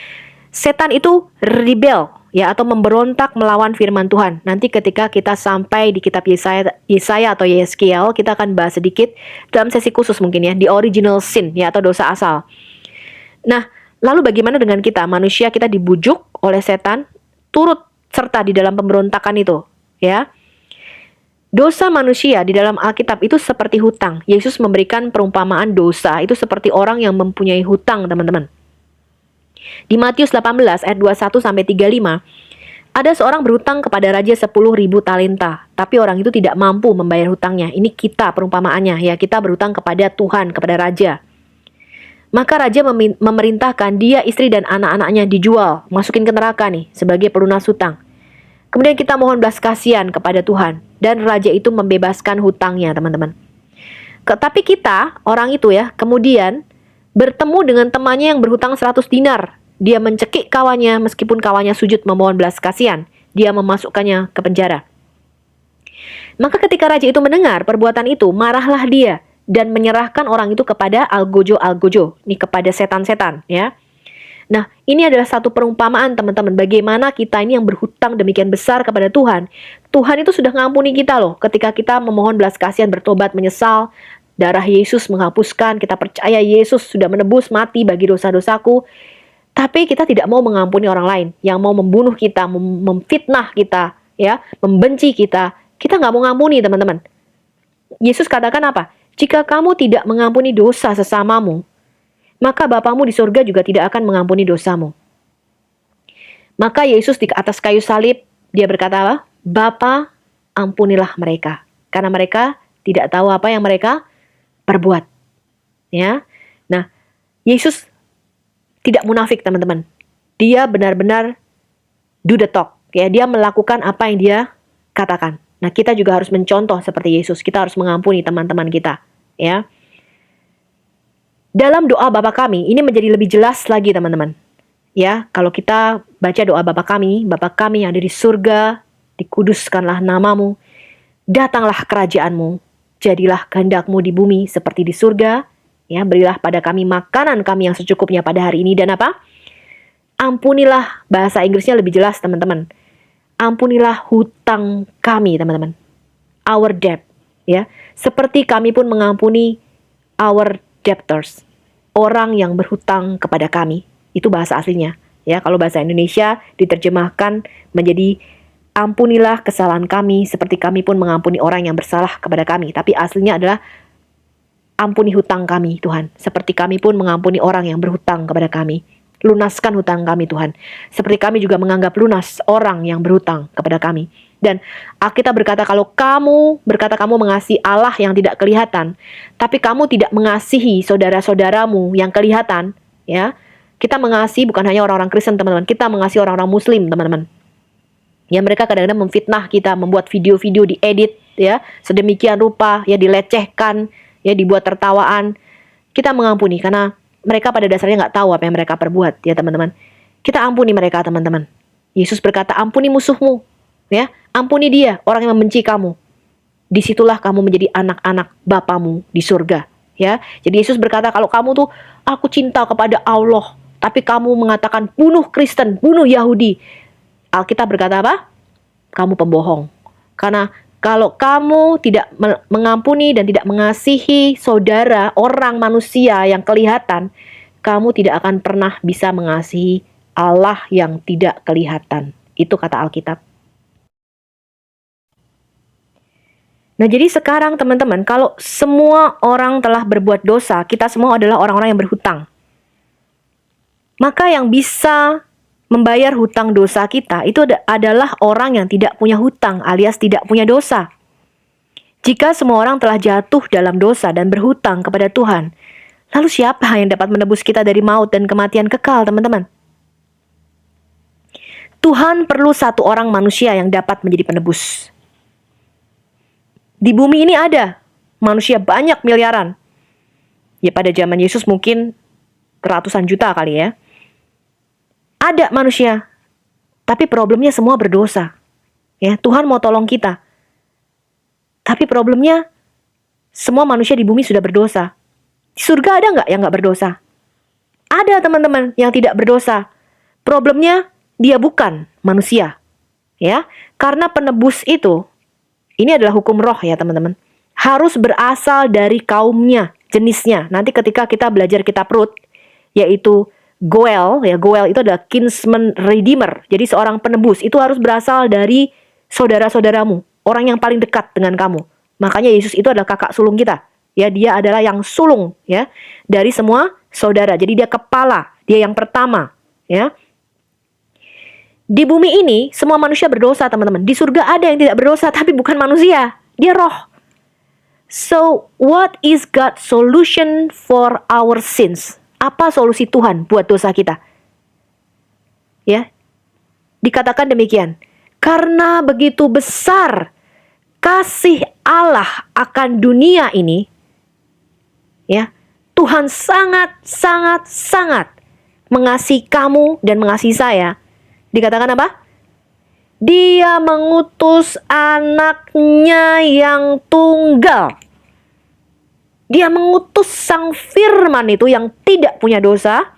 Setan itu rebel ya, atau memberontak melawan firman Tuhan. Nanti ketika kita sampai di kitab Yesaya atau Yeskiel, kita akan bahas sedikit dalam sesi khusus mungkin ya, the original sin ya, atau dosa asal. Nah, lalu bagaimana dengan kita? Manusia kita dibujuk oleh setan, turut serta di dalam pemberontakan itu ya. Dosa manusia di dalam Alkitab itu seperti hutang. Yesus memberikan perumpamaan dosa itu seperti orang yang mempunyai hutang, teman-teman. Di Matius 18 ayat 21-35, ada seorang berhutang kepada raja 10.000 talenta, tapi orang itu tidak mampu membayar hutangnya. Ini kita perumpamaannya ya, kita berhutang kepada Tuhan, kepada raja. Maka raja memerintahkan dia, istri dan anak-anaknya dijual, masukin ke neraka nih sebagai pelunas hutang. Kemudian kita mohon belas kasihan kepada Tuhan, dan raja itu membebaskan hutangnya, teman-teman. Tapi kita, orang itu ya, kemudian bertemu dengan temannya yang berhutang 100 dinar. Dia mencekik kawannya meskipun kawannya sujud memohon belas kasihan. Dia memasukkannya ke penjara. Maka ketika raja itu mendengar perbuatan itu, marahlah dia dan menyerahkan orang itu kepada algojo. Ini kepada setan-setan ya. Nah, ini adalah satu perumpamaan teman-teman. Bagaimana kita ini yang berhutang demikian besar kepada Tuhan. Tuhan itu sudah ngampuni kita loh. Ketika kita memohon belas kasihan, bertobat, menyesal, darah Yesus menghapuskan, kita percaya Yesus sudah menebus mati bagi dosa-dosaku. Tapi kita tidak mau mengampuni orang lain yang mau membunuh kita, memfitnah kita, ya, membenci kita. Kita nggak mau ngampuni, teman-teman. Yesus katakan apa? Jika kamu tidak mengampuni dosa sesamamu, maka Bapamu di surga juga tidak akan mengampuni dosamu. Maka Yesus di atas kayu salib, dia berkata apa? Bapa, ampunilah mereka, karena mereka tidak tahu apa yang mereka perbuat. Ya, nah, Yesus tidak munafik, teman-teman. Dia benar-benar do the talk. Ya, dia melakukan apa yang dia katakan. Nah, kita juga harus mencontoh seperti Yesus. Kita harus mengampuni teman-teman kita. Ya. Dalam doa Bapa kami, ini menjadi lebih jelas lagi, teman-teman. Ya, kalau kita baca doa Bapa kami yang ada di surga, dikuduskanlah namamu, datanglah kerajaanmu, jadilah kehendakmu di bumi seperti di surga. Ya, berilah pada kami makanan kami yang secukupnya pada hari ini, dan apa? Ampunilah, bahasa Inggrisnya lebih jelas, teman-teman. Ampunilah hutang kami, teman-teman. Our debt, ya. Seperti kami pun mengampuni our debtors, orang yang berhutang kepada kami. Itu bahasa aslinya, ya. Kalau bahasa Indonesia diterjemahkan menjadi ampunilah kesalahan kami seperti kami pun mengampuni orang yang bersalah kepada kami. Tapi aslinya adalah ampuni hutang kami, Tuhan, seperti kami pun mengampuni orang yang berhutang kepada kami. Lunaskan hutang kami, Tuhan, seperti kami juga menganggap lunas orang yang berhutang kepada kami. Dan Alkitab berkata, kalau kamu berkata kamu mengasihi Allah yang tidak kelihatan, tapi kamu tidak mengasihi saudara-saudaramu yang kelihatan, ya. Kita mengasihi bukan hanya orang-orang Kristen, teman-teman. Kita mengasihi orang-orang Muslim, teman-teman. Ya, mereka kadang-kadang memfitnah kita, membuat video-video diedit, ya, sedemikian rupa, ya, dilecehkan, ya, dibuat tertawaan. Kita mengampuni karena mereka pada dasarnya nggak tahu apa yang mereka perbuat, ya, teman-teman. Kita ampuni mereka, teman-teman. Yesus berkata, ampuni musuhmu, ya, ampuni dia, orang yang membenci kamu. Disitulah kamu menjadi anak-anak Bapamu di surga, ya. Jadi Yesus berkata, kalau kamu tuh, aku cinta kepada Allah, tapi kamu mengatakan bunuh Kristen, bunuh Yahudi. Alkitab berkata apa? Kamu pembohong. Karena kalau kamu tidak mengampuni dan tidak mengasihi saudara, orang manusia yang kelihatan, kamu tidak akan pernah bisa mengasihi Allah yang tidak kelihatan. Itu kata Alkitab. Nah, jadi sekarang teman-teman, kalau semua orang telah berbuat dosa, kita semua adalah orang-orang yang berhutang. Maka yang bisa membayar hutang dosa kita itu adalah orang yang tidak punya hutang alias tidak punya dosa. Jika semua orang telah jatuh dalam dosa dan berhutang kepada Tuhan, lalu siapa yang dapat menebus kita dari maut dan kematian kekal, teman-teman? Tuhan perlu satu orang manusia yang dapat menjadi penebus. Di bumi ini ada manusia banyak miliaran. Ya, pada zaman Yesus mungkin ratusan juta kali ya. Ada manusia, tapi problemnya semua berdosa. Ya, Tuhan mau tolong kita. Tapi problemnya semua manusia di bumi sudah berdosa. Di surga ada nggak yang nggak berdosa? Ada, teman-teman, yang tidak berdosa. Problemnya dia bukan manusia. Ya, karena penebus itu, ini adalah hukum roh ya, teman-teman. Harus berasal dari kaumnya, jenisnya. Nanti ketika kita belajar kitab Rut, yaitu Goel, ya, Goel itu adalah kinsman redeemer. Jadi seorang penebus itu harus berasal dari saudara-saudaramu, orang yang paling dekat dengan kamu. Makanya Yesus itu adalah kakak sulung kita. Ya, dia adalah yang sulung, ya, dari semua saudara. Jadi dia kepala, dia yang pertama, ya. Di bumi ini semua manusia berdosa, teman-teman. Di surga ada yang tidak berdosa tapi bukan manusia, dia roh. So, what is God's solution for our sins? Apa solusi Tuhan buat dosa kita? Ya, dikatakan demikian. Karena begitu besar kasih Allah akan dunia ini, ya, Tuhan sangat mengasihi kamu dan mengasihi saya. Dikatakan apa? Dia mengutus anaknya yang tunggal. Dia mengutus sang firman itu yang tidak punya dosa.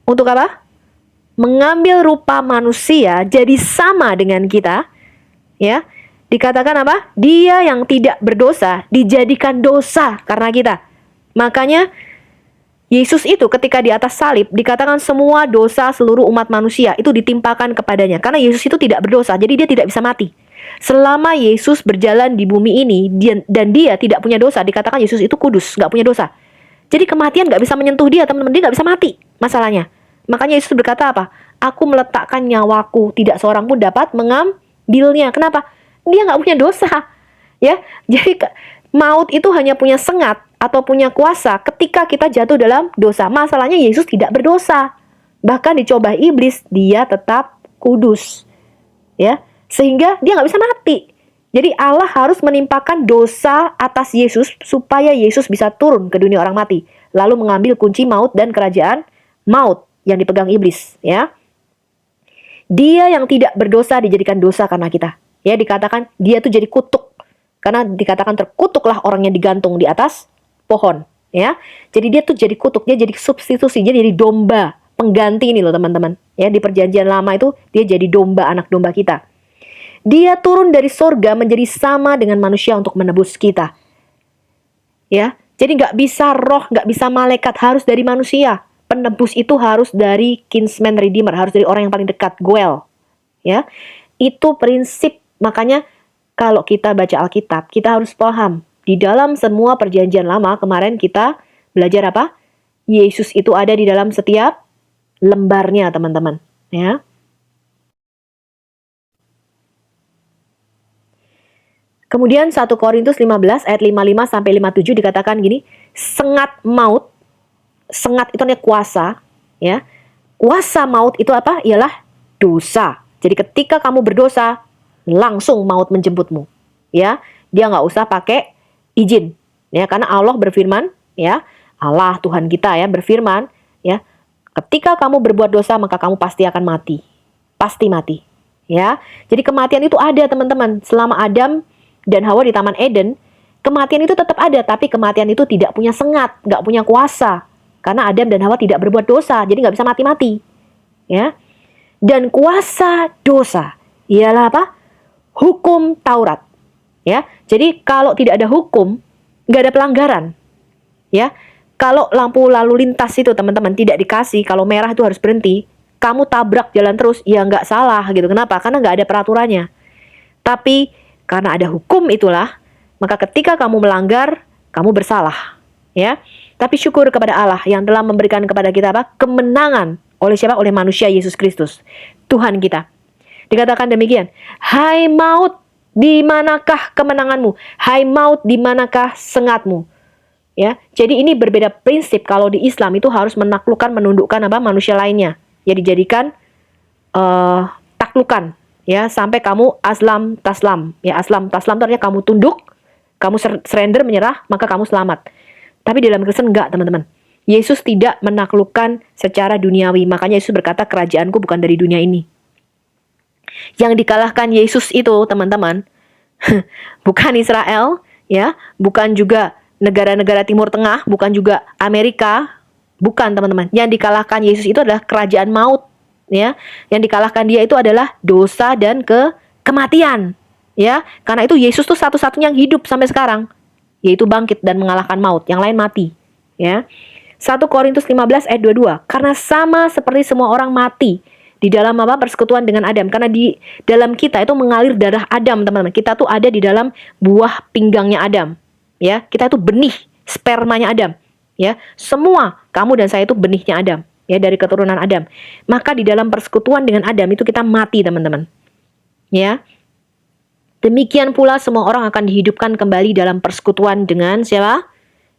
Untuk apa? Mengambil rupa manusia jadi sama dengan kita. Ya, dikatakan apa? Dia yang tidak berdosa dijadikan dosa karena kita. Makanya Yesus itu ketika di atas salib dikatakan semua dosa seluruh umat manusia itu ditimpakan kepadanya. Karena Yesus itu tidak berdosa, jadi dia tidak bisa mati. Selama Yesus berjalan di bumi ini dan dia tidak punya dosa, dikatakan Yesus itu kudus, nggak punya dosa. Jadi kematian nggak bisa menyentuh dia, teman-teman. Dia nggak bisa mati masalahnya. Makanya Yesus berkata apa? Aku meletakkan nyawaku, tidak seorang pun dapat mengambilnya. Kenapa? Dia nggak punya dosa. Ya, jadi maut itu hanya punya sengat atau punya kuasa ketika kita jatuh dalam dosa. Masalahnya Yesus tidak berdosa. Bahkan dicoba iblis, dia tetap kudus. Ya, sehingga dia nggak bisa mati. Jadi Allah harus menimpakan dosa atas Yesus supaya Yesus bisa turun ke dunia orang mati, lalu mengambil kunci maut dan kerajaan maut yang dipegang iblis. Ya, dia yang tidak berdosa dijadikan dosa karena kita. Ya, dikatakan dia tuh jadi kutuk. Karena dikatakan terkutuklah orang yang digantung di atas pohon, ya. Jadi dia tuh jadi kutuk, dia jadi substitusi, dia jadi domba pengganti ini loh teman-teman. Ya, di perjanjian lama itu dia jadi domba, anak domba kita. Dia turun dari sorga menjadi sama dengan manusia untuk menebus kita. Ya, jadi nggak bisa roh, nggak bisa malaikat, harus dari manusia. Penebus itu harus dari kinsman redeemer, harus dari orang yang paling dekat, Goel. Ya, itu prinsip. Makanya kalau kita baca Alkitab, kita harus paham. Di dalam semua perjanjian lama, kemarin kita belajar apa? Yesus itu ada di dalam setiap lembarnya, teman-teman. Ya. Kemudian 1 Korintus 15 ayat 55 sampai 57 dikatakan gini, sengat maut, sengat itu artinya kuasa, ya. Kuasa maut itu apa? Ialah dosa. Jadi ketika kamu berdosa, langsung maut menjemputmu. Ya, dia nggak usah pakai izin. Ya, karena Allah berfirman, ya, Allah Tuhan kita ya berfirman, ya, ketika kamu berbuat dosa maka kamu pasti akan mati. Pasti mati. Ya. Jadi kematian itu ada, teman-teman. Selama Adam dan Hawa di Taman Eden, kematian itu tetap ada, tapi kematian itu tidak punya sengat, nggak punya kuasa. Karena Adam dan Hawa tidak berbuat dosa, jadi nggak bisa mati-mati. Ya. Dan kuasa dosa ialah apa? Hukum Taurat. Ya. Jadi kalau tidak ada hukum, nggak ada pelanggaran. Ya. Kalau lampu lalu lintas itu teman-teman tidak dikasih, kalau merah itu harus berhenti, kamu tabrak jalan terus, ya nggak salah gitu. Kenapa? Karena nggak ada peraturannya. Tapi karena ada hukum itulah, maka ketika kamu melanggar, kamu bersalah. Ya. Tapi syukur kepada Allah yang telah memberikan kepada kita apa? Kemenangan. Oleh siapa? Oleh manusia Yesus Kristus, Tuhan kita. Dikatakan demikian, hai maut, di manakah kemenanganmu? Hai maut, di manakah sengatmu? Ya, jadi ini berbeda prinsip. Kalau di Islam itu harus menaklukkan, menundukkan apa? Manusia lainnya. Ya, dijadikan taklukan. Ya, sampai kamu aslam taslam. Ya, aslam taslam itu artinya kamu tunduk, kamu surrender, menyerah, maka kamu selamat. Tapi dalam Kristen enggak, teman-teman. Yesus tidak menaklukkan secara duniawi. Makanya Yesus berkata, kerajaanku bukan dari dunia ini. Yang dikalahkan Yesus itu, teman-teman, bukan Israel, ya, bukan juga negara-negara Timur Tengah, bukan juga Amerika, bukan, teman-teman. Yang dikalahkan Yesus itu adalah kerajaan maut. Ya, yang dikalahkan dia itu adalah dosa dan kematian. Ya, karena itu Yesus tuh satu-satunya yang hidup sampai sekarang, yaitu bangkit dan mengalahkan maut. Yang lain mati. Ya, 1 Korintus 15 ayat 22. Karena sama seperti semua orang mati di dalam apa? Persekutuan dengan Adam. Karena di dalam kita itu mengalir darah Adam, teman-teman. Kita tuh ada di dalam buah pinggangnya Adam. Ya, kita itu benih spermanya Adam. Ya, semua kamu dan saya itu benihnya Adam. Ya, dari keturunan Adam. Maka di dalam persekutuan dengan Adam itu kita mati, teman-teman. Ya. Demikian pula semua orang akan dihidupkan kembali dalam persekutuan dengan siapa?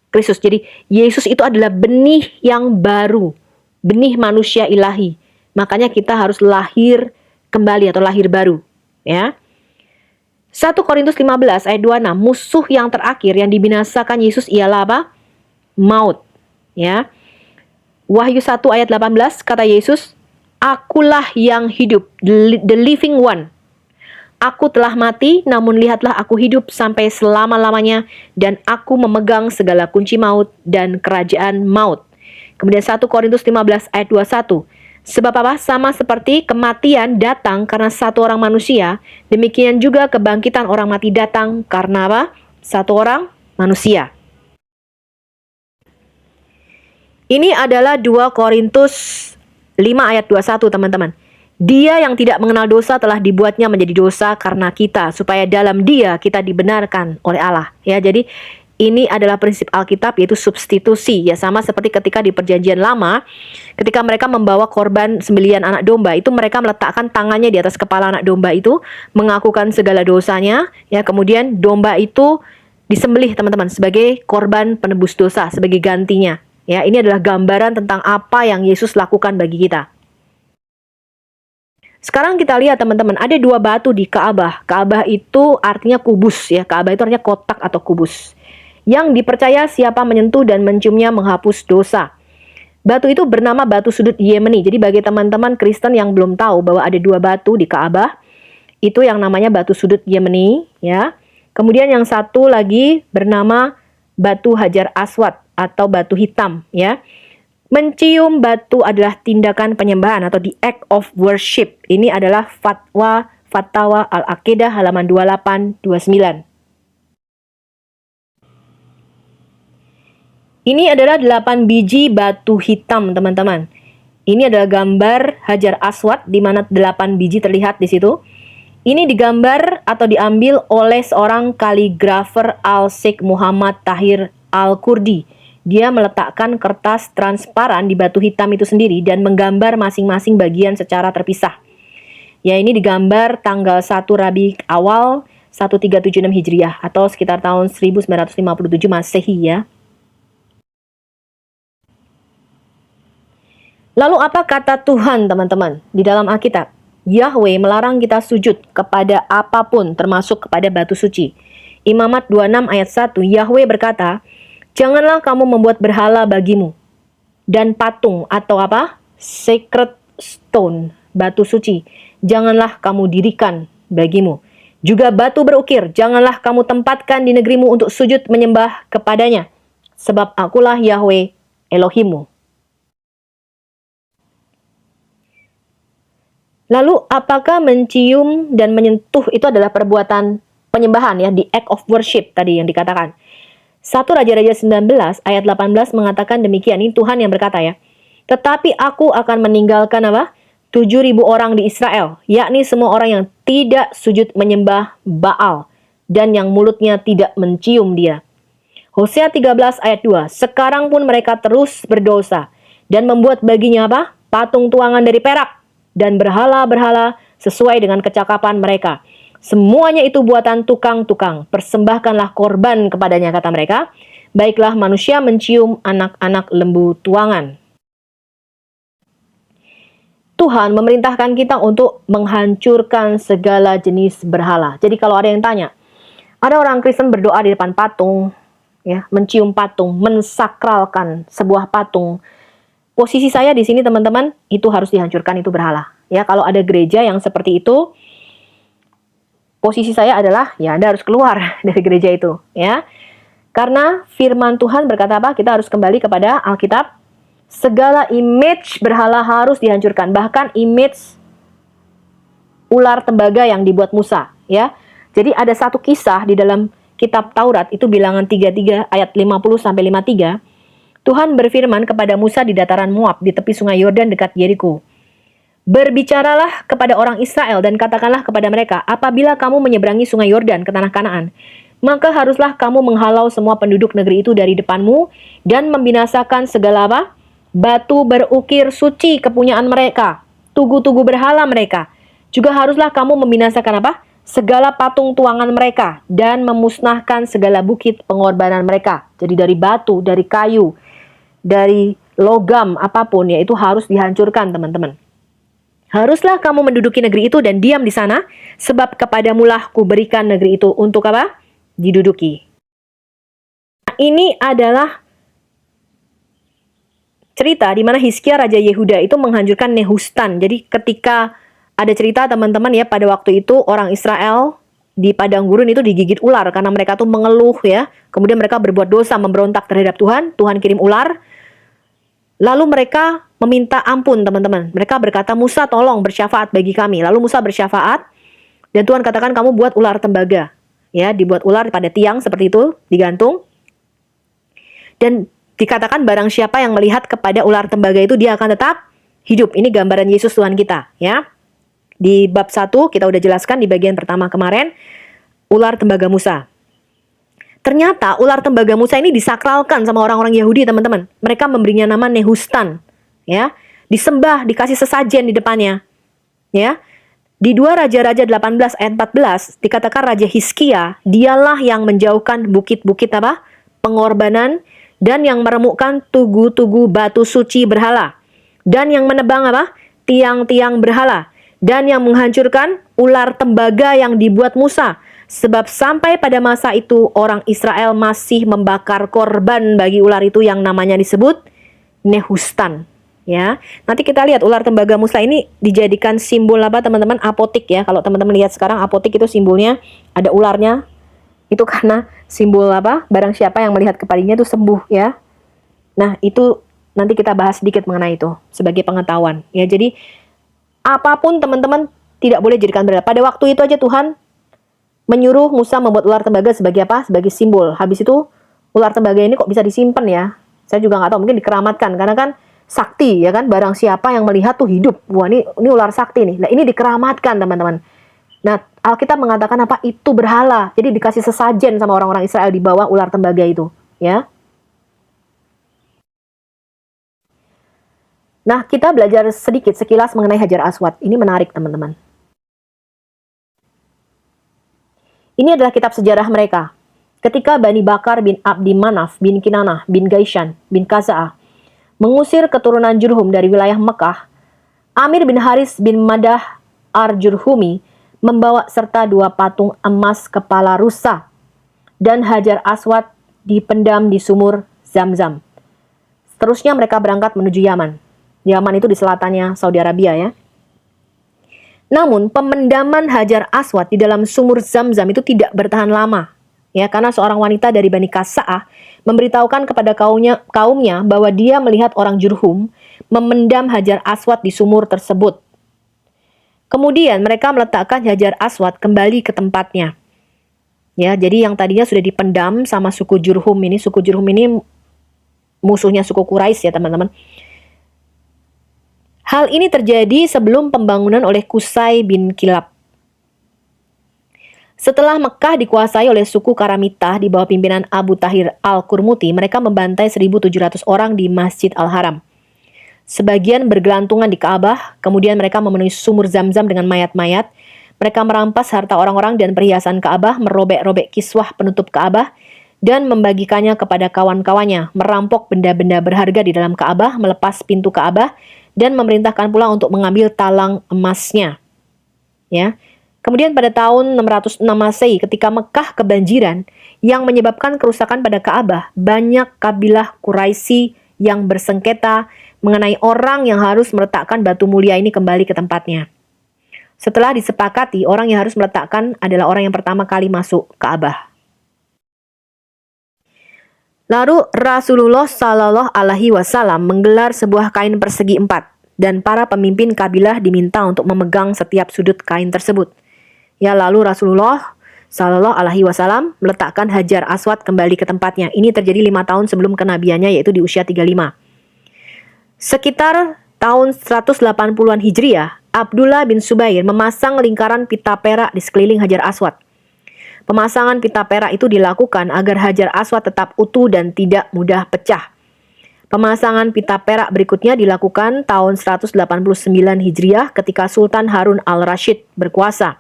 Kristus. Jadi Yesus itu adalah benih yang baru, benih manusia ilahi. Makanya kita harus lahir kembali atau lahir baru. Ya. 1 Korintus 15 ayat 26, musuh yang terakhir yang dibinasakan Yesus ialah apa? Maut. Ya. Wahyu 1 ayat 18 kata Yesus, akulah yang hidup, the living one. Aku telah mati, namun lihatlah aku hidup sampai selama-lamanya, dan aku memegang segala kunci maut dan kerajaan maut. Kemudian 1 Korintus 15 ayat 21. Sebab apa? Sama seperti kematian datang karena satu orang manusia, demikian juga kebangkitan orang mati datang karena apa? Satu orang manusia. Ini adalah 2 Korintus 5 ayat 21, teman-teman. Dia yang tidak mengenal dosa telah dibuatnya menjadi dosa karena kita, supaya dalam dia kita dibenarkan oleh Allah. Ya, jadi ini adalah prinsip Alkitab, yaitu substitusi. Ya, sama seperti ketika di Perjanjian Lama, ketika mereka membawa korban sembelihan anak domba, itu mereka meletakkan tangannya di atas kepala anak domba itu, mengakukan segala dosanya. Ya, kemudian domba itu disembelih, teman-teman, sebagai korban penebus dosa, sebagai gantinya. Ya, ini adalah gambaran tentang apa yang Yesus lakukan bagi kita. Sekarang kita lihat, teman-teman, ada 2 batu di Ka'bah. Ka'bah itu artinya kubus, ya. Ka'bah itu artinya kotak atau kubus. Yang dipercaya siapa menyentuh dan menciumnya menghapus dosa. Batu itu bernama batu sudut Yemeni. Jadi bagi teman-teman Kristen yang belum tahu bahwa ada 2 batu di Ka'bah, itu yang namanya batu sudut Yemeni, ya. Kemudian yang satu lagi bernama batu Hajar Aswad atau batu hitam, ya. Mencium batu adalah tindakan penyembahan atau the act of worship. Ini adalah Fatwa Al-Aqidah halaman 2829. Ini adalah 8 biji batu hitam, teman-teman. Ini adalah gambar Hajar Aswad di mana 8 biji terlihat di situ. Ini digambar atau diambil oleh seorang kaligrafer Al-Sheikh Muhammad Tahir Al-Kurdi. Dia meletakkan kertas transparan di batu hitam itu sendiri dan menggambar masing-masing bagian secara terpisah. Ya, ini digambar tanggal 1 Rabiul Awal 1376 Hijriah atau sekitar tahun 1957 Masehi, ya. Lalu apa kata Tuhan, teman-teman, di dalam Alkitab? Yahweh melarang kita sujud kepada apapun termasuk kepada batu suci. Imamat 26 ayat 1, Yahweh berkata, janganlah kamu membuat berhala bagimu, dan patung atau apa? Sacred stone, batu suci, janganlah kamu dirikan bagimu. Juga batu berukir, janganlah kamu tempatkan di negerimu untuk sujud menyembah kepadanya. Sebab akulah Yahweh Elohimmu. Lalu apakah mencium dan menyentuh itu adalah perbuatan penyembahan, ya, the act of worship tadi yang dikatakan. 1 Raja-Raja 19 ayat 18 mengatakan demikian. Ini Tuhan yang berkata, ya. Tetapi aku akan meninggalkan apa? 7.000 orang di Israel, yakni semua orang yang tidak sujud menyembah Baal dan yang mulutnya tidak mencium dia. Hosea 13 ayat 2. Sekarang pun mereka terus berdosa dan membuat baginya apa? Patung tuangan dari perak dan berhala-berhala sesuai dengan kecakapan mereka. Semuanya itu buatan tukang-tukang. Persembahkanlah korban kepadanya, kata mereka. Baiklah manusia mencium anak-anak lembu tuangan. Tuhan memerintahkan kita untuk menghancurkan segala jenis berhala. Jadi kalau ada yang tanya, ada orang Kristen berdoa di depan patung, ya, mencium patung, mensakralkan sebuah patung. Posisi saya di sini, teman-teman, itu harus dihancurkan, itu berhala. Ya, kalau ada gereja yang seperti itu, posisi saya adalah, ya, Anda harus keluar dari gereja itu, ya. Karena firman Tuhan berkata apa? Kita harus kembali kepada Alkitab. Segala image berhala harus dihancurkan, bahkan image ular tembaga yang dibuat Musa, ya. Jadi ada satu kisah di dalam kitab Taurat, itu Bilangan 33 ayat 50 sampai 53. Tuhan berfirman kepada Musa di dataran Moab di tepi sungai Yordan dekat Yeriko. Berbicaralah kepada orang Israel dan katakanlah kepada mereka, apabila kamu menyeberangi sungai Yordan ke tanah Kanaan, maka haruslah kamu menghalau semua penduduk negeri itu dari depanmu dan membinasakan segala apa? Batu berukir suci kepunyaan mereka, tugu-tugu berhala mereka. Juga haruslah kamu membinasakan apa? Segala patung tuangan mereka dan memusnahkan segala bukit pengorbanan mereka. Jadi dari batu, dari kayu, dari logam apapun, ya, itu harus dihancurkan, teman-teman. Haruslah kamu menduduki negeri itu dan diam di sana, sebab kepadamulah kuberikan negeri itu untuk apa? Diduduki. Nah, ini adalah cerita di mana Hizkia Raja Yehuda itu menghancurkan Nehustan. Jadi ketika ada cerita, teman-teman, ya, pada waktu itu orang Israel di padang gurun itu digigit ular karena mereka tuh mengeluh, ya. Kemudian mereka berbuat dosa, memberontak terhadap Tuhan. Tuhan kirim ular. Lalu mereka meminta ampun, teman-teman. Mereka berkata, Musa tolong bersyafaat bagi kami. Lalu Musa bersyafaat dan Tuhan katakan kamu buat ular tembaga. Ya, dibuat ular pada tiang seperti itu, digantung. Dan Dikatakan barang siapa yang melihat kepada ular tembaga itu dia akan tetap hidup. Ini gambaran Yesus Tuhan kita, ya. Di bab 1 kita udah jelaskan di bagian pertama kemarin, ular tembaga Musa. Ternyata ular tembaga Musa ini disakralkan sama orang-orang Yahudi, teman-teman. Mereka memberinya nama Nehustan, ya. Disembah, dikasih sesajen di depannya, ya. Di 2 Raja-Raja 18 ayat 14 dikatakan Raja Hizkia dialah yang menjauhkan bukit-bukit apa? Pengorbanan, dan yang meremukkan tugu-tugu batu suci berhala, dan yang menebang apa? Tiang-tiang berhala, dan yang menghancurkan ular tembaga yang dibuat Musa. Sebab sampai pada masa itu orang Israel masih membakar korban bagi ular itu yang namanya disebut Nehustan. Ya, nanti kita lihat ular tembaga Musa ini dijadikan simbol apa, teman-teman? Apotik, ya. Kalau teman-teman lihat sekarang apotik itu simbolnya ada ularnya. Itu karena simbol apa? Barang siapa yang melihat kepadanya itu sembuh, ya. Nah, itu nanti kita bahas sedikit mengenai itu sebagai pengetahuan, ya. Jadi apapun teman-teman tidak boleh jadikan berhala. Pada waktu itu aja Tuhan menyuruh Musa membuat ular tembaga sebagai apa? Sebagai simbol. Habis itu ular tembaga ini kok bisa disimpan, ya? Saya juga nggak tahu, mungkin dikeramatkan karena kan sakti, ya kan? Barang siapa yang melihat tuh hidup. Wah, ini ular sakti nih. Nah, ini dikeramatkan, teman-teman. Nah, Alkitab mengatakan apa? Itu berhala. Jadi dikasih sesajen sama orang-orang Israel di bawah ular tembaga itu, ya. Nah, kita belajar sedikit sekilas mengenai Hajar Aswad. Ini menarik, teman-teman. Ini adalah kitab sejarah mereka. Ketika Bani Bakar bin Abdi Manaf bin Kinanah bin Gaishan bin Kaza'ah mengusir keturunan Jurhum dari wilayah Mekah, Amir bin Haris bin Madah Ar-Jurhumi membawa serta 2 patung emas kepala rusa, dan Hajar Aswad dipendam di sumur Zam-Zam. Seterusnya mereka berangkat menuju Yaman. Yaman itu di selatannya Saudi Arabia, ya. Namun pemendaman Hajar Aswad di dalam sumur Zam-Zam itu tidak bertahan lama, ya, karena seorang wanita dari Bani Kasa'ah memberitahukan kepada kaumnya bahwa dia melihat orang Jurhum memendam Hajar Aswad di sumur tersebut. Kemudian mereka meletakkan Hajar Aswad kembali ke tempatnya. Ya, jadi yang tadinya sudah dipendam sama suku Jurhum ini, musuhnya suku Quraisy, ya, teman-teman. Hal ini terjadi sebelum pembangunan oleh Qusay bin Kilab. Setelah Mekah dikuasai oleh suku Karamitah di bawah pimpinan Abu Tahir Al-Qurmuti, mereka membantai 1.700 orang di Masjid Al-Haram. Sebagian bergelantungan di Ka'bah, kemudian mereka memenuhi sumur Zam-Zam dengan mayat-mayat. Mereka merampas harta orang-orang dan perhiasan Ka'bah, merobek-robek kiswah penutup Ka'bah, dan membagikannya kepada kawan-kawannya, merampok benda-benda berharga di dalam Ka'bah, melepas pintu Ka'bah, dan memerintahkan pula untuk mengambil talang emasnya. Ya. Kemudian pada tahun 606 Masehi, ketika Mekah kebanjiran yang menyebabkan kerusakan pada Ka'bah, banyak kabilah Quraisy yang bersengketa mengenai orang yang harus meletakkan batu mulia ini kembali ke tempatnya. Setelah disepakati, orang yang harus meletakkan adalah orang yang pertama kali masuk Ka'bah. Lalu Rasulullah Shallallahu Alaihi Wasallam menggelar sebuah kain persegi 4, dan para pemimpin kabilah diminta untuk memegang setiap sudut kain tersebut. Ya, lalu Rasulullah Shallallahu Alaihi Wasallam meletakkan Hajar Aswad kembali ke tempatnya. Ini terjadi 5 tahun sebelum kenabiannya, yaitu di usia 35. Sekitar tahun 180-an Hijriah, Abdullah bin Subair memasang lingkaran pita perak di sekeliling Hajar Aswad. Pemasangan pita perak itu dilakukan agar Hajar Aswad tetap utuh dan tidak mudah pecah. Pemasangan pita perak berikutnya dilakukan tahun 189 Hijriah ketika Sultan Harun al-Rashid berkuasa.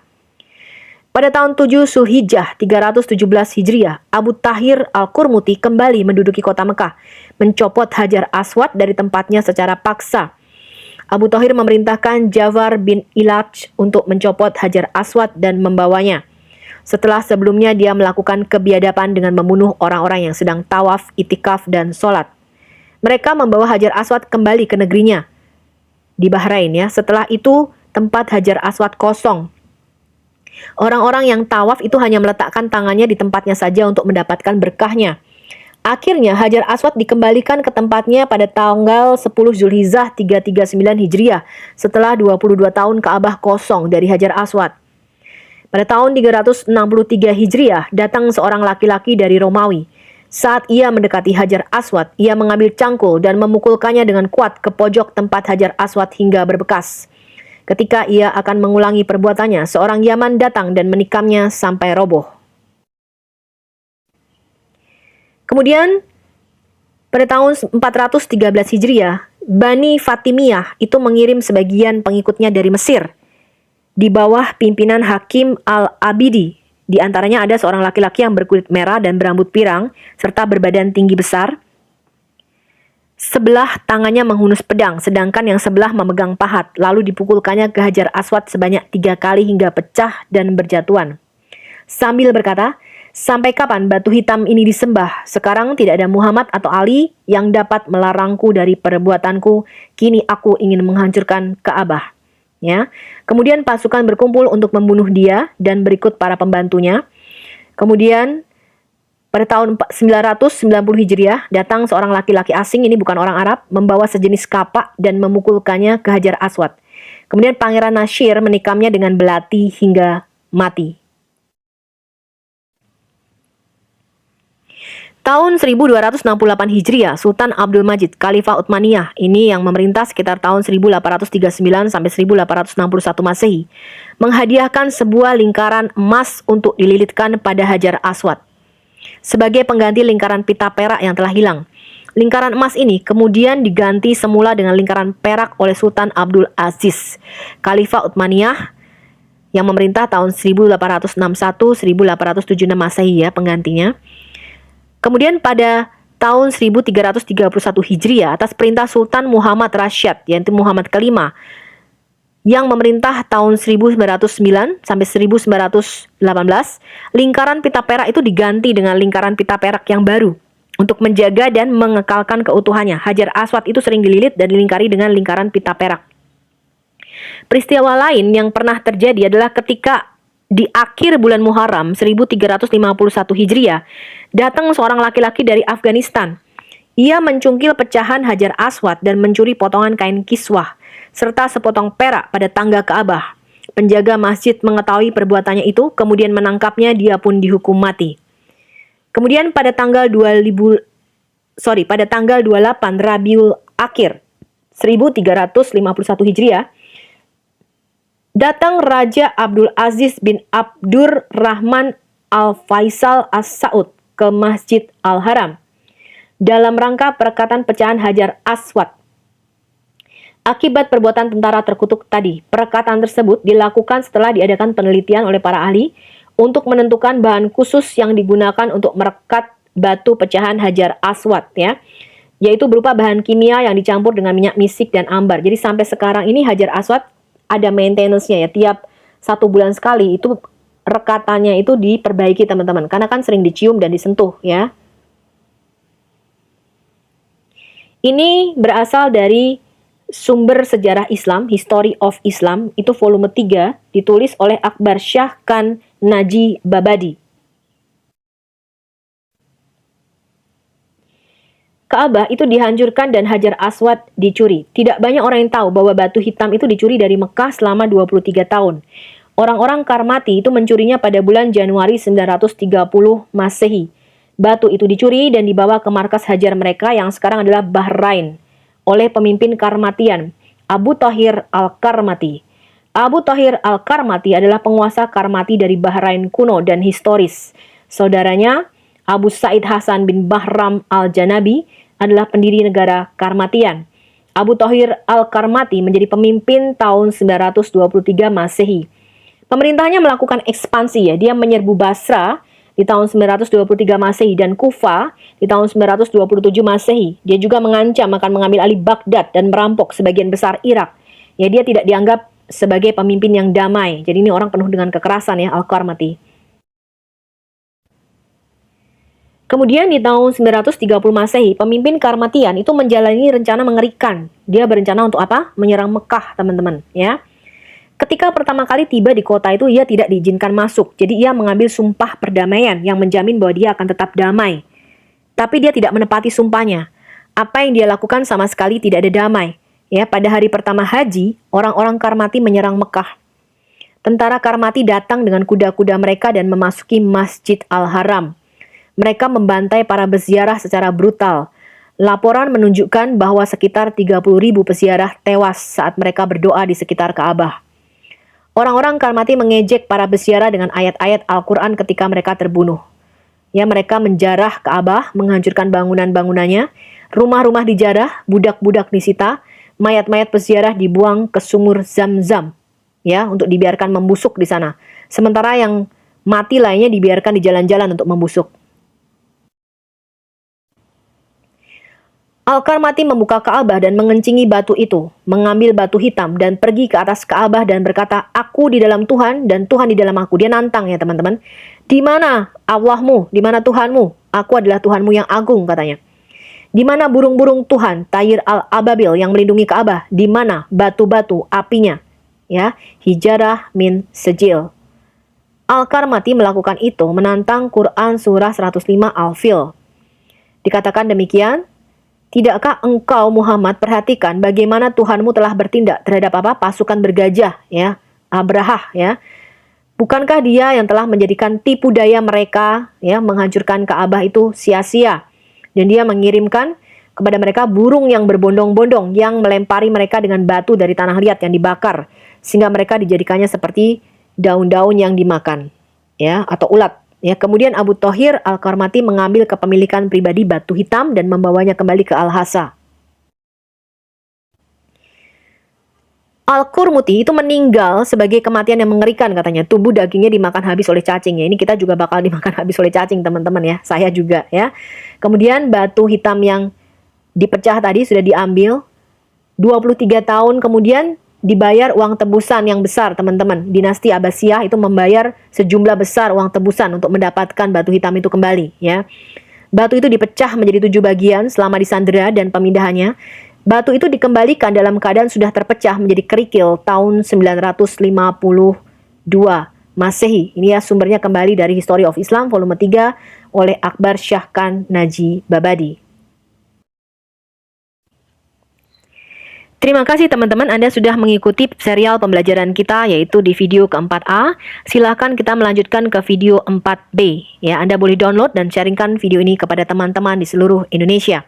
Pada tahun 7 Zulhijjah 317 Hijriah, Abu Tahir Al-Qurmuti kembali menduduki kota Mekah, mencopot Hajar Aswad dari tempatnya secara paksa. Abu Tahir memerintahkan Jafar bin Ilaj untuk mencopot Hajar Aswad dan membawanya. Setelah sebelumnya dia melakukan kebiadaban dengan membunuh orang-orang yang sedang tawaf, itikaf, dan sholat. Mereka membawa Hajar Aswad kembali ke negerinya di Bahrain, ya. Setelah itu tempat Hajar Aswad kosong. Orang-orang yang tawaf itu hanya meletakkan tangannya di tempatnya saja untuk mendapatkan berkahnya. Akhirnya Hajar Aswad dikembalikan ke tempatnya pada tanggal 10 Zulhijjah 339 Hijriah setelah 22 tahun Ka'bah kosong dari Hajar Aswad. Pada tahun 363 Hijriah datang seorang laki-laki dari Romawi. Saat ia mendekati Hajar Aswad, ia mengambil cangkul dan memukulkannya dengan kuat ke pojok tempat Hajar Aswad hingga berbekas. Ketika ia akan mengulangi perbuatannya, seorang Yaman datang dan menikamnya sampai roboh. Kemudian, pada tahun 413 Hijriah, Bani Fatimiyah itu mengirim sebagian pengikutnya dari Mesir, di bawah pimpinan Hakim Al-Abidi. Di antaranya ada seorang laki-laki yang berkulit merah dan berambut pirang, serta berbadan tinggi besar. Sebelah tangannya menghunus pedang, sedangkan yang sebelah memegang pahat. Lalu dipukulkannya ke Hajar Aswad sebanyak 3 kali hingga pecah dan berjatuhan. Sambil berkata, "Sampai kapan batu hitam ini disembah? Sekarang tidak ada Muhammad atau Ali yang dapat melarangku dari perbuatanku. Kini aku ingin menghancurkan Ka'bah." Ya. Kemudian pasukan berkumpul untuk membunuh dia dan berikut para pembantunya. Kemudian pada tahun 990 Hijriah datang seorang laki-laki asing, ini bukan orang Arab, membawa sejenis kapak dan memukulkannya ke Hajar Aswad. Kemudian Pangeran Nasyir menikamnya dengan belati hingga mati. Tahun 1268 Hijriah, Sultan Abdul Majid, Khalifah Utsmaniyah, ini yang memerintah sekitar tahun 1839 sampai 1861 Masehi, menghadiahkan sebuah lingkaran emas untuk dililitkan pada Hajar Aswad sebagai pengganti lingkaran pita perak yang telah hilang. Lingkaran emas ini kemudian diganti semula dengan lingkaran perak oleh Sultan Abdul Aziz, Khalifah Utsmaniyah, yang memerintah tahun 1861-1876 Masehi ya penggantinya. Kemudian pada tahun 1331 Hijriah atas perintah Sultan Muhammad Rashid, yaitu Muhammad kelima, yang memerintah tahun 1909 sampai 1918, lingkaran pita perak itu diganti dengan lingkaran pita perak yang baru untuk menjaga dan mengekalkan keutuhannya. Hajar Aswad itu sering dililit dan dilingkari dengan lingkaran pita perak. Peristiwa lain yang pernah terjadi adalah ketika di akhir bulan Muharram 1351 Hijriah, datang seorang laki-laki dari Afghanistan. Ia mencungkil pecahan Hajar Aswad dan mencuri potongan kain kiswah, serta sepotong perak pada tangga Ka'bah. Penjaga masjid mengetahui perbuatannya itu, kemudian menangkapnya, dia pun dihukum mati. Kemudian pada tanggal 28 Rabiul Akhir 1351 Hijriah, datang Raja Abdul Aziz bin Abdur Rahman Al-Faisal As-Saud ke Masjid Al-Haram dalam rangka perekatan pecahan Hajar Aswad. Akibat perbuatan tentara terkutuk tadi, perekatan tersebut dilakukan setelah diadakan penelitian oleh para ahli untuk menentukan bahan khusus yang digunakan untuk merekat batu pecahan Hajar Aswad, ya, yaitu berupa bahan kimia yang dicampur dengan minyak misik dan ambar. Jadi sampai sekarang ini Hajar Aswad ada maintenance-nya ya, tiap 1 bulan sekali itu rekatannya itu diperbaiki teman-teman, karena kan sering dicium dan disentuh ya. Ini berasal dari sumber sejarah Islam, History of Islam, itu volume 3, ditulis oleh Akbar Shah Khan Naji Babadi. Ka'bah itu dihancurkan dan Hajar Aswad dicuri. Tidak banyak orang yang tahu bahwa batu hitam itu dicuri dari Mekah selama 23 tahun. Orang-orang Karmati itu mencurinya pada bulan Januari 930 Masehi. Batu itu dicuri dan dibawa ke markas Hajar mereka yang sekarang adalah Bahrain oleh pemimpin Karmatian, Abu Thahir Al-Karmati. Abu Thahir Al-Karmati adalah penguasa Karmati dari Bahrain kuno dan historis. Saudaranya, Abu Sa'id Hasan bin Bahram Al-Janabi adalah pendiri negara Karmatian. Abu Thahir Al-Karmati menjadi pemimpin tahun 923 Masehi. Pemerintahnya melakukan ekspansi ya, dia menyerbu Basra di tahun 923 Masehi dan Kufa di tahun 927 Masehi. Dia juga mengancam akan mengambil alih Baghdad dan merampok sebagian besar Irak. Ya, dia tidak dianggap sebagai pemimpin yang damai. Jadi ini orang penuh dengan kekerasan ya, Al-Karmati. Kemudian di tahun 930 Masehi, pemimpin Karmatian itu menjalani rencana mengerikan. Dia berencana untuk apa? Menyerang Mekah, teman-teman, ya. Ketika pertama kali tiba di kota itu, ia tidak diizinkan masuk. Jadi ia mengambil sumpah perdamaian yang menjamin bahwa dia akan tetap damai. Tapi dia tidak menepati sumpahnya. Apa yang dia lakukan sama sekali tidak ada damai. Ya, pada hari pertama haji, orang-orang Karmati menyerang Mekah. Tentara Karmati datang dengan kuda-kuda mereka dan memasuki Masjid Al-Haram. Mereka membantai para peziarah secara brutal. Laporan menunjukkan bahwa sekitar 30.000 peziarah tewas saat mereka berdoa di sekitar Ka'bah. Orang-orang Karmati mengejek para peziarah dengan ayat-ayat Al-Quran ketika mereka terbunuh. Ya, mereka menjarah Ka'bah, menghancurkan bangunan-bangunannya, rumah-rumah dijarah, budak-budak disita, mayat-mayat peziarah dibuang ke sumur Zam-Zam, ya, untuk dibiarkan membusuk di sana. Sementara yang mati lainnya dibiarkan di jalan-jalan untuk membusuk. Al-Karmati membuka Ka'bah dan mengencingi batu itu, mengambil batu hitam dan pergi ke atas Ka'bah dan berkata, "Aku di dalam Tuhan dan Tuhan di dalam aku." Dia nantang ya teman-teman. "Di mana Allahmu? Di mana Tuhanmu? Aku adalah Tuhanmu yang agung," katanya. "Di mana burung-burung Tuhan, Tayr al-Ababil yang melindungi Ka'bah? Di mana batu-batu apinya?" Ya, hijarah min sejil. Al-Karmati melakukan itu menantang Quran surah 105 Al-Fil. Dikatakan demikian, "Tidakkah engkau Muhammad perhatikan bagaimana Tuhanmu telah bertindak terhadap pasukan bergajah, ya, Abrahah, ya? Bukankah dia yang telah menjadikan tipu daya mereka, ya, menghancurkan Ka'bah itu sia-sia? Dan dia mengirimkan kepada mereka burung yang berbondong-bondong yang melempari mereka dengan batu dari tanah liat yang dibakar, sehingga mereka dijadikannya seperti daun-daun yang dimakan, ya, atau ulat." Ya, kemudian Abu Thohir Al-Karmati mengambil kepemilikan pribadi batu hitam dan membawanya kembali ke Al-Hasa. Al-Qurmuti itu meninggal sebagai kematian yang mengerikan katanya. Tubuh dagingnya dimakan habis oleh cacing ya. Ini kita juga bakal dimakan habis oleh cacing teman-teman ya. Saya juga ya. Kemudian batu hitam yang dipecah tadi sudah diambil. 23 tahun kemudian dibayar uang tebusan yang besar teman-teman. Dinasti Abbasiyah itu membayar sejumlah besar uang tebusan untuk mendapatkan batu hitam itu kembali ya. Batu itu dipecah menjadi 7 bagian selama disandera dan pemindahannya. Batu itu dikembalikan dalam keadaan sudah terpecah menjadi kerikil tahun 952 Masehi. Ini ya sumbernya kembali dari History of Islam volume 3 oleh Akbar Shah Khan Naji Babadi. Terima kasih teman-teman, Anda sudah mengikuti serial pembelajaran kita yaitu di video ke-4A. Silahkan kita melanjutkan ke video 4B. Ya, Anda boleh download dan sharingkan video ini kepada teman-teman di seluruh Indonesia.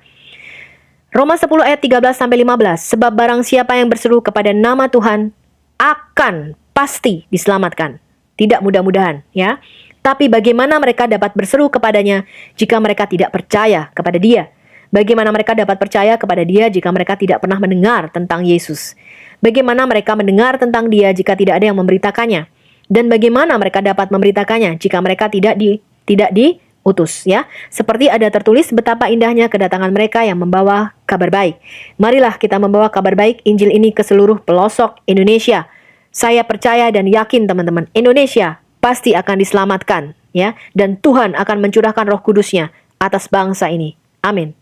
Roma 10 ayat 13-15. Sebab barang siapa yang berseru kepada nama Tuhan akan pasti diselamatkan. Tidak mudah-mudahan ya. Tapi bagaimana mereka dapat berseru kepadanya jika mereka tidak percaya kepada Dia? Bagaimana mereka dapat percaya kepada Dia jika mereka tidak pernah mendengar tentang Yesus? Bagaimana mereka mendengar tentang Dia jika tidak ada yang memberitakannya? Dan bagaimana mereka dapat memberitakannya jika mereka tidak diutus? Ya, seperti ada tertulis betapa indahnya kedatangan mereka yang membawa kabar baik. Marilah kita membawa kabar baik Injil ini ke seluruh pelosok Indonesia. Saya percaya dan yakin teman-teman, Indonesia pasti akan diselamatkan, ya, dan Tuhan akan mencurahkan Roh Kudus-Nya atas bangsa ini. Amin.